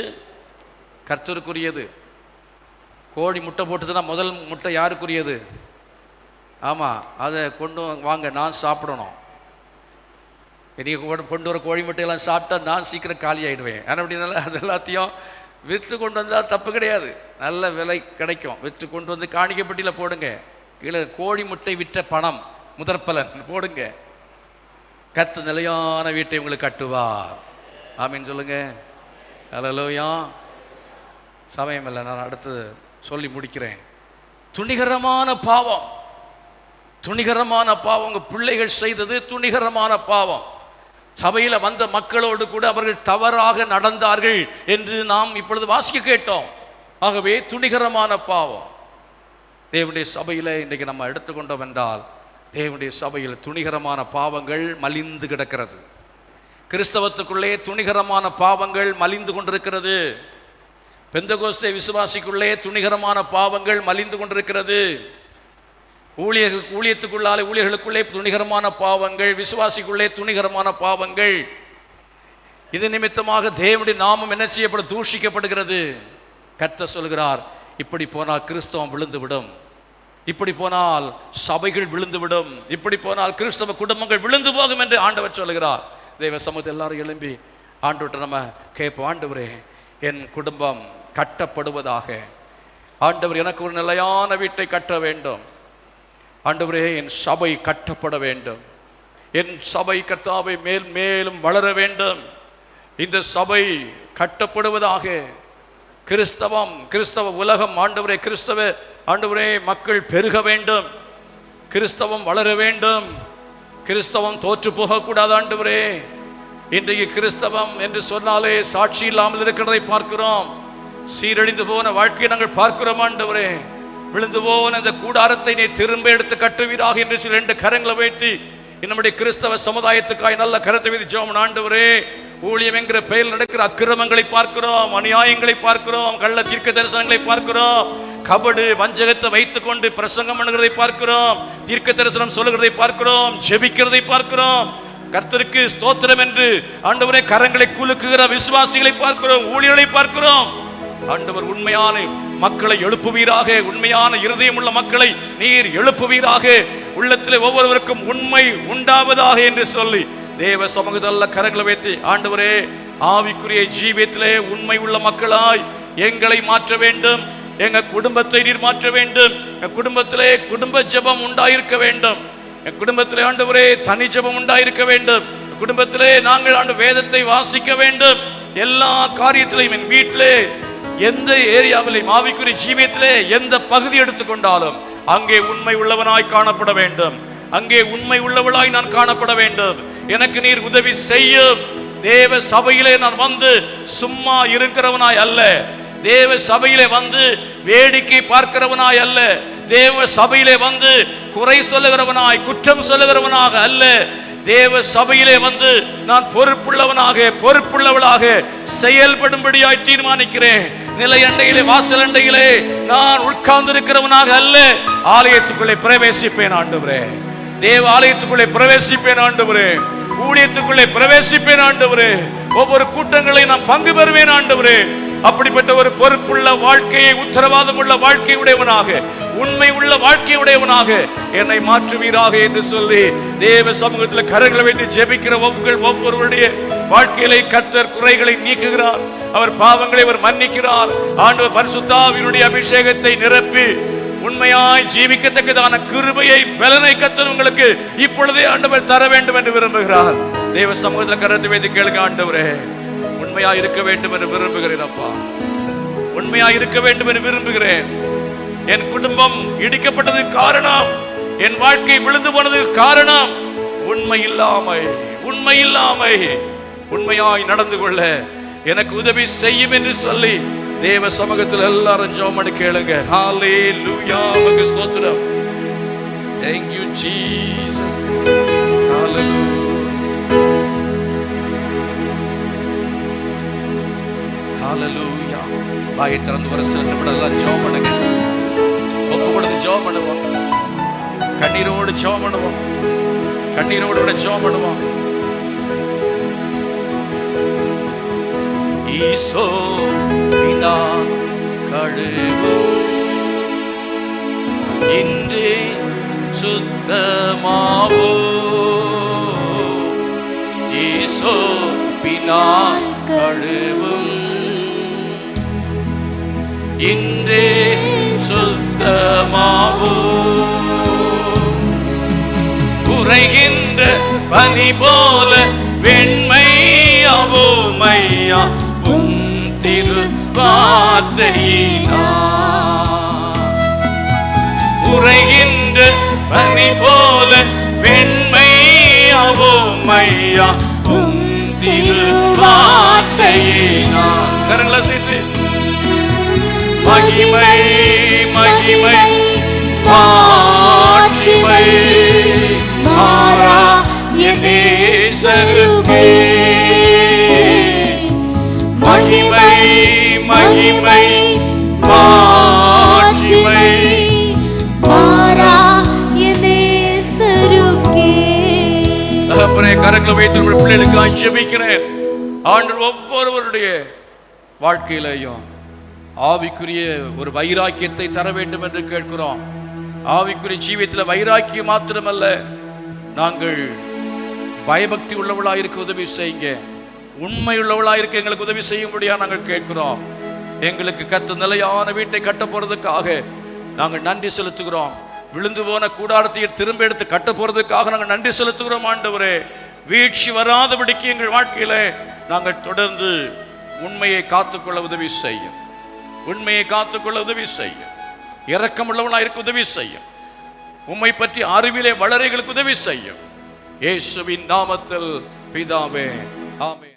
[SPEAKER 1] கர்த்தருக்குரியது. கோழி முட்டை போட்டுதுன்னா முதல் முட்டை யாருக்குரியது? ஆமாம், அதை கொண்டு வாங்க, நான் சாப்பிடணும். நீங்கள் கொண்டு வர கோழி முட்டையெல்லாம் சாப்பிட்டா நான் சீக்கிரம் காலி ஆகிடுவேன். ஆனால் அப்படின்னால அது எல்லாத்தையும் விற்று கொண்டு வந்தால் தப்பு கிடையாது, நல்ல விலை கிடைக்கும். விற்று கொண்டு வந்து காணிக்கப்பட்டியில் போடுங்க. கீழே கோழி முட்டை விற்ற பணம் முதற்பலன் போடுங்க. கர்த்தர் நிலையான வீட்டை உங்களுக்கு கட்டுவார். ஆமீன் சொல்லுங்க. அல்லேலூயா. சமயம் இல்லை, நான் அடுத்து சொல்லி முடிக்கிறேன். துணிகரமான பாவம், துணிகரமான பாவம். உங்கள் பிள்ளைகள் செய்தது துணிகரமான பாவம். சபையில் வந்த மக்களோடு கூட அவர்கள் தவறாக நடந்தார்கள் என்று நாம் இப்பொழுது வாசிக்க கேட்டோம். ஆகவே துணிகரமான பாவம். தேவனுடைய சபையில் இன்றைக்கு நம்ம எடுத்துக்கொண்டோம் என்றால், தேவனுடைய சபையில் துணிகரமான பாவங்கள் மலிந்து கிடக்கிறது. கிறிஸ்தவத்துக்குள்ளே துணிகரமான பாவங்கள் மலிந்து கொண்டிருக்கிறது. பெந்தகோஸ்தே விசுவாசிக்குள்ளே துணிகரமான பாவங்கள் மலிந்து கொண்டிருக்கிறது. ஊழியர்களுக்குள்ளே துணிகரமான பாவங்கள், விசுவாசிக்குள்ளே துணிகரமான பாவங்கள். இது நிமித்தமாக தேவனுடைய நாமம் என்ன செய்யப்படும்? தூஷிக்கப்படுகிறது. கர்த்தர் சொல்கிறார், இப்படி போனால் கிறிஸ்தவம் விழுந்துவிடும், இப்படி போனால் சபைகள் விழுந்துவிடும், இப்படி போனால் கிறிஸ்தவ குடும்பங்கள் விழுந்து போகும் என்று ஆண்டவர் சொல்கிறார். தேவ சமூகத்தை எல்லாரும் எழும்பி ஆண்டவர்கிட்ட நம்ம கேட்போம். ஆண்டவரே, என் குடும்பம் கட்டப்படுவதாக. ஆண்டவர், எனக்கு ஒரு நிலையான வீட்டை கட்ட வேண்டும். ஆண்டவரே, என் சபை கட்டப்பட வேண்டும். என் சபை கர்த்தாவை மேல் மேலும் வளர வேண்டும். இந்த சபை கட்டப்படுவதாக. கிறிஸ்தவ உலகம் ஆண்டவரே, ஆண்டவரே மக்கள் பெருக வேண்டும், கிறிஸ்தவம் வளர வேண்டும், கிறிஸ்தவம் தோற்று போகக்கூடாது. ஆண்டவரே, இன்றைக்கு கிறிஸ்தவம் என்று சொன்னாலே சாட்சி இல்லாமல் இருக்கிறதை பார்க்கிறோம். சீரழிந்து போன வாழ்க்கையை நாங்கள் பார்க்கிறோம். ஆண்டவரே, விழுந்து போன இந்த கூடாரத்தை நீ திரும்ப எடுத்து கட்டுவீராக என்று சில 2 கரங்களை வைத்து நம்முடைய கிறிஸ்தவ சமுதாயத்துக்காய் நல்ல கரத்தை வைத்து ஜெபம். ஆண்டவரே, ஊழியம் என்கிற பெயரில் நடக்கிற அக்கிரமங்களை பார்க்கிறோம், அநியாயங்களை பார்க்கிறோம், கள்ள தீர்க்க தரிசனங்களை பார்க்கிறோம், கபடு வஞ்சகத்தை வைத்துக் கொண்டு பிரசங்கம் பண்ணுகிறதை பார்க்கிறோம், தீர்க்க தரிசனம் சொல்லுகிறதை பார்க்கிறோம், ஜெபிக்கிறதை பார்க்கிறோம். கர்த்தருக்கு ஸ்தோத்திரம் என்று ஆண்டவரே கரங்களை குலுக்குகிற விசுவாசிகளை பார்க்கிறோம், ஊழியர்களை பார்க்கிறோம். ஆண்டவர், உண்மையான மக்களை எழுப்புவீராக, உண்மையான இருதயம் உள்ள மக்களை நீர் எழுப்புவீராக, உள்ளத்திலே ஒவ்வொருவருக்கும் உண்மை உண்டாவதாக என்று சொல்லி தேவ சமூகத்தில் கரங்களை வைத்து, ஆண்டவரே, ஆவிக்குரிய ஜீவியத்திலே உண்மை உள்ள மக்களாய் எங்களை மாற்ற வேண்டும். எங்க குடும்பத்தை நீர் மாற்ற வேண்டும். என் குடும்பத்திலே குடும்ப ஜெபம் உண்டாயிருக்க வேண்டும். என் குடும்பத்திலே ஆண்டவரே தனி ஜெபம் உண்டாயிருக்க வேண்டும். குடும்பத்திலே நாங்கள் ஆண்டு வேதத்தை வாசிக்க வேண்டும். எல்லா காரியத்திலையும் என் வீட்டிலே எந்த ஏரியாவிலையும் ஆவிக்குரிய ஜீவியத்திலே எந்த பகுதி எடுத்துக்கொண்டாலும் அங்கே உண்மை உள்ளவனாய் காணப்பட வேண்டும். அங்கே உண்மை உள்ளவளாய் நான் காணப்பட வேண்டும். எனக்கு நீர் உதவி செய்யும். தேவ சபையிலே நான் வந்து சும்மா இருக்கிறவனாய் அல்ல, தேவ சபையிலே வந்து வேடிக்கை பார்க்கிறவனாய் அல்ல, தேவ சபையிலே வந்து குறை சொல்லுகிறவனாய் குற்றம் சொல்லுகிறவனாக அல்ல, தேவ சபையிலே வந்து நான் பொறுப்புள்ளவளாக செயல்படும்படியாய் தீர்மானிக்கிறேன். நிலை அண்டையிலே வாசல் அண்டையிலே நான் உட்கார்ந்து இருக்கிறவனாக அல்ல, ஆலயத்துக்குள்ளே பிரவேசிப்பேன் ஆண்டவரே. தேவ ஆலயத்துக்குள்ளே பிரவேசிப்பேன் ஆண்டவரே. ஊழியத்துக்குள்ளே பிரவேசிப்பேன் ஆண்டவரே. ஒவ்வொரு கூட்டங்களை நான் பங்கு பெறுவேன் ஆண்டவரே. அப்படிப்பட்ட ஒரு பொறுப்புள்ள வாழ்க்கையை, உத்தரவாதம் உள்ள வாழ்க்கையுடையவனாக, உண்மை உள்ள வாழ்க்கையுடையவனாக என்னை மாற்றுவீராக என்று சொல்லி தேவ சமூகத்தில் கரங்களை வைத்து ஜெபிக்கிற ஒவ்வொருவருடைய வாழ்க்கையிலே கர்த்தர் குறைகளை நீக்குகிறார். அவர் பாவங்களை அவர் மன்னிக்கிறார். ஆண்டவர் பரிசுத்த ஆவியினுடைய அபிஷேகத்தை நிரப்பி உண்மையாய் ஜீவிக்கத்தக்கதான கிருபையை, பலனை கர்த்தர் உங்களுக்கு இப்பொழுதே ஆண்டவர் தர வேண்டும் என்று விரும்புகிறார். தேவ சமூகத்தில் கரத்தை வைத்து கேளுங்க. ஆண்டவரே, உண்மையா இருக்க வேண்டும் என்று விரும்புகிறேன் அப்பா, உண்மையா இருக்க வேண்டும் என்று விரும்புகிறேன். என் குடும்பம் இடிக்கப்பட்டது காரணம், என் வாழ்க்கை விழுந்து போனது காரணம் உண்மை இல்லாமை உண்மையாய் நடந்து கொள்ள எனக்கு உதவி செய்யும் என்று சொல்லி தேவ சமூகத்தில் எல்லாரும் ஜெபம் பண்ணி கேளுங்க. ஹalleluya, உமக்கு ஸ்தோத்திரம். Thank you Jesus. ஹalleluya. வாயை திறந்து ஒரு சில நிமிடம் எல்லாம் ஜெபம் பண்ணுங்க. ஒப்புக்கொடுத்து ஜெபம் பண்ணுவோம். கண்ணீரோடு ஜெபம் பண்ணுவோம். கண்ணீரோடு ஜெபம் பண்ணுவோம். ஈசோ வினா கழுவு இன்றே சுத்தமாவோ ஈசோப்பினால் கழுவும் இன்றே சுத்தமாவோ உறைகின்ற பனி போல வெண்மையாவோமையா உம் திரு வார்த்தையினால் உறைகின்ற பனி போல வெண்மையாவோமையா உம் திரு வார்த்தையினால் கரங்களை சேர்த்து மகிமை மகிமை மாட்சிமை மாறா என் நேசருக்கே மகிமை மகிமை மாட்சிமை
[SPEAKER 3] மாறா என் நேசருக்கே.
[SPEAKER 1] தகப்பனே, கரங்களை வைத்து உங்கள் பிள்ளைகளுக்கு ஜெபிக்கிறேன். ஆண்டவர் ஒவ்வொருவருடைய வாழ்க்கையிலையும் ஆவிக்குரிய ஒரு வைராக்கியத்தை தர வேண்டும் என்று கேட்கிறோம். ஆவிக்குரிய ஜீவியத்தில் வைராக்கியம் மாத்திரமல்ல, நாங்கள் பயபக்தி உள்ளவளாக இருக்க உதவி செய்யுங்க. உண்மை உள்ளவளாக இருக்க எங்களுக்கு உதவி செய்யும்படியா நாங்கள் கேட்கிறோம். எங்களுக்கு கத்த நிலையான வீட்டை கட்ட போறதுக்காக நாங்கள் நன்றி செலுத்துகிறோம். விழுந்து போன கூடாரத்தை திரும்ப எடுத்து கட்ட போறதுக்காக நாங்கள் நன்றி செலுத்துகிறோம். ஆண்டவரே, வீழ்ச்சி வராதபடிக்கு எங்கள் வாழ்க்கையில நாங்கள் தொடர்ந்து உண்மையை காத்துக்கொள்ள உதவி செய்யும். உண்மையை காத்துக்கொள்ள உதவி செய்யும். இரக்கமுள்ளவனாக இருக்க உதவி செய்யும். உம்மை பற்றி அறிவிலே வளரைகளுக்கு உதவி செய்யும். இயேசுவின் நாமத்தில் பிதாவே, ஆமென்.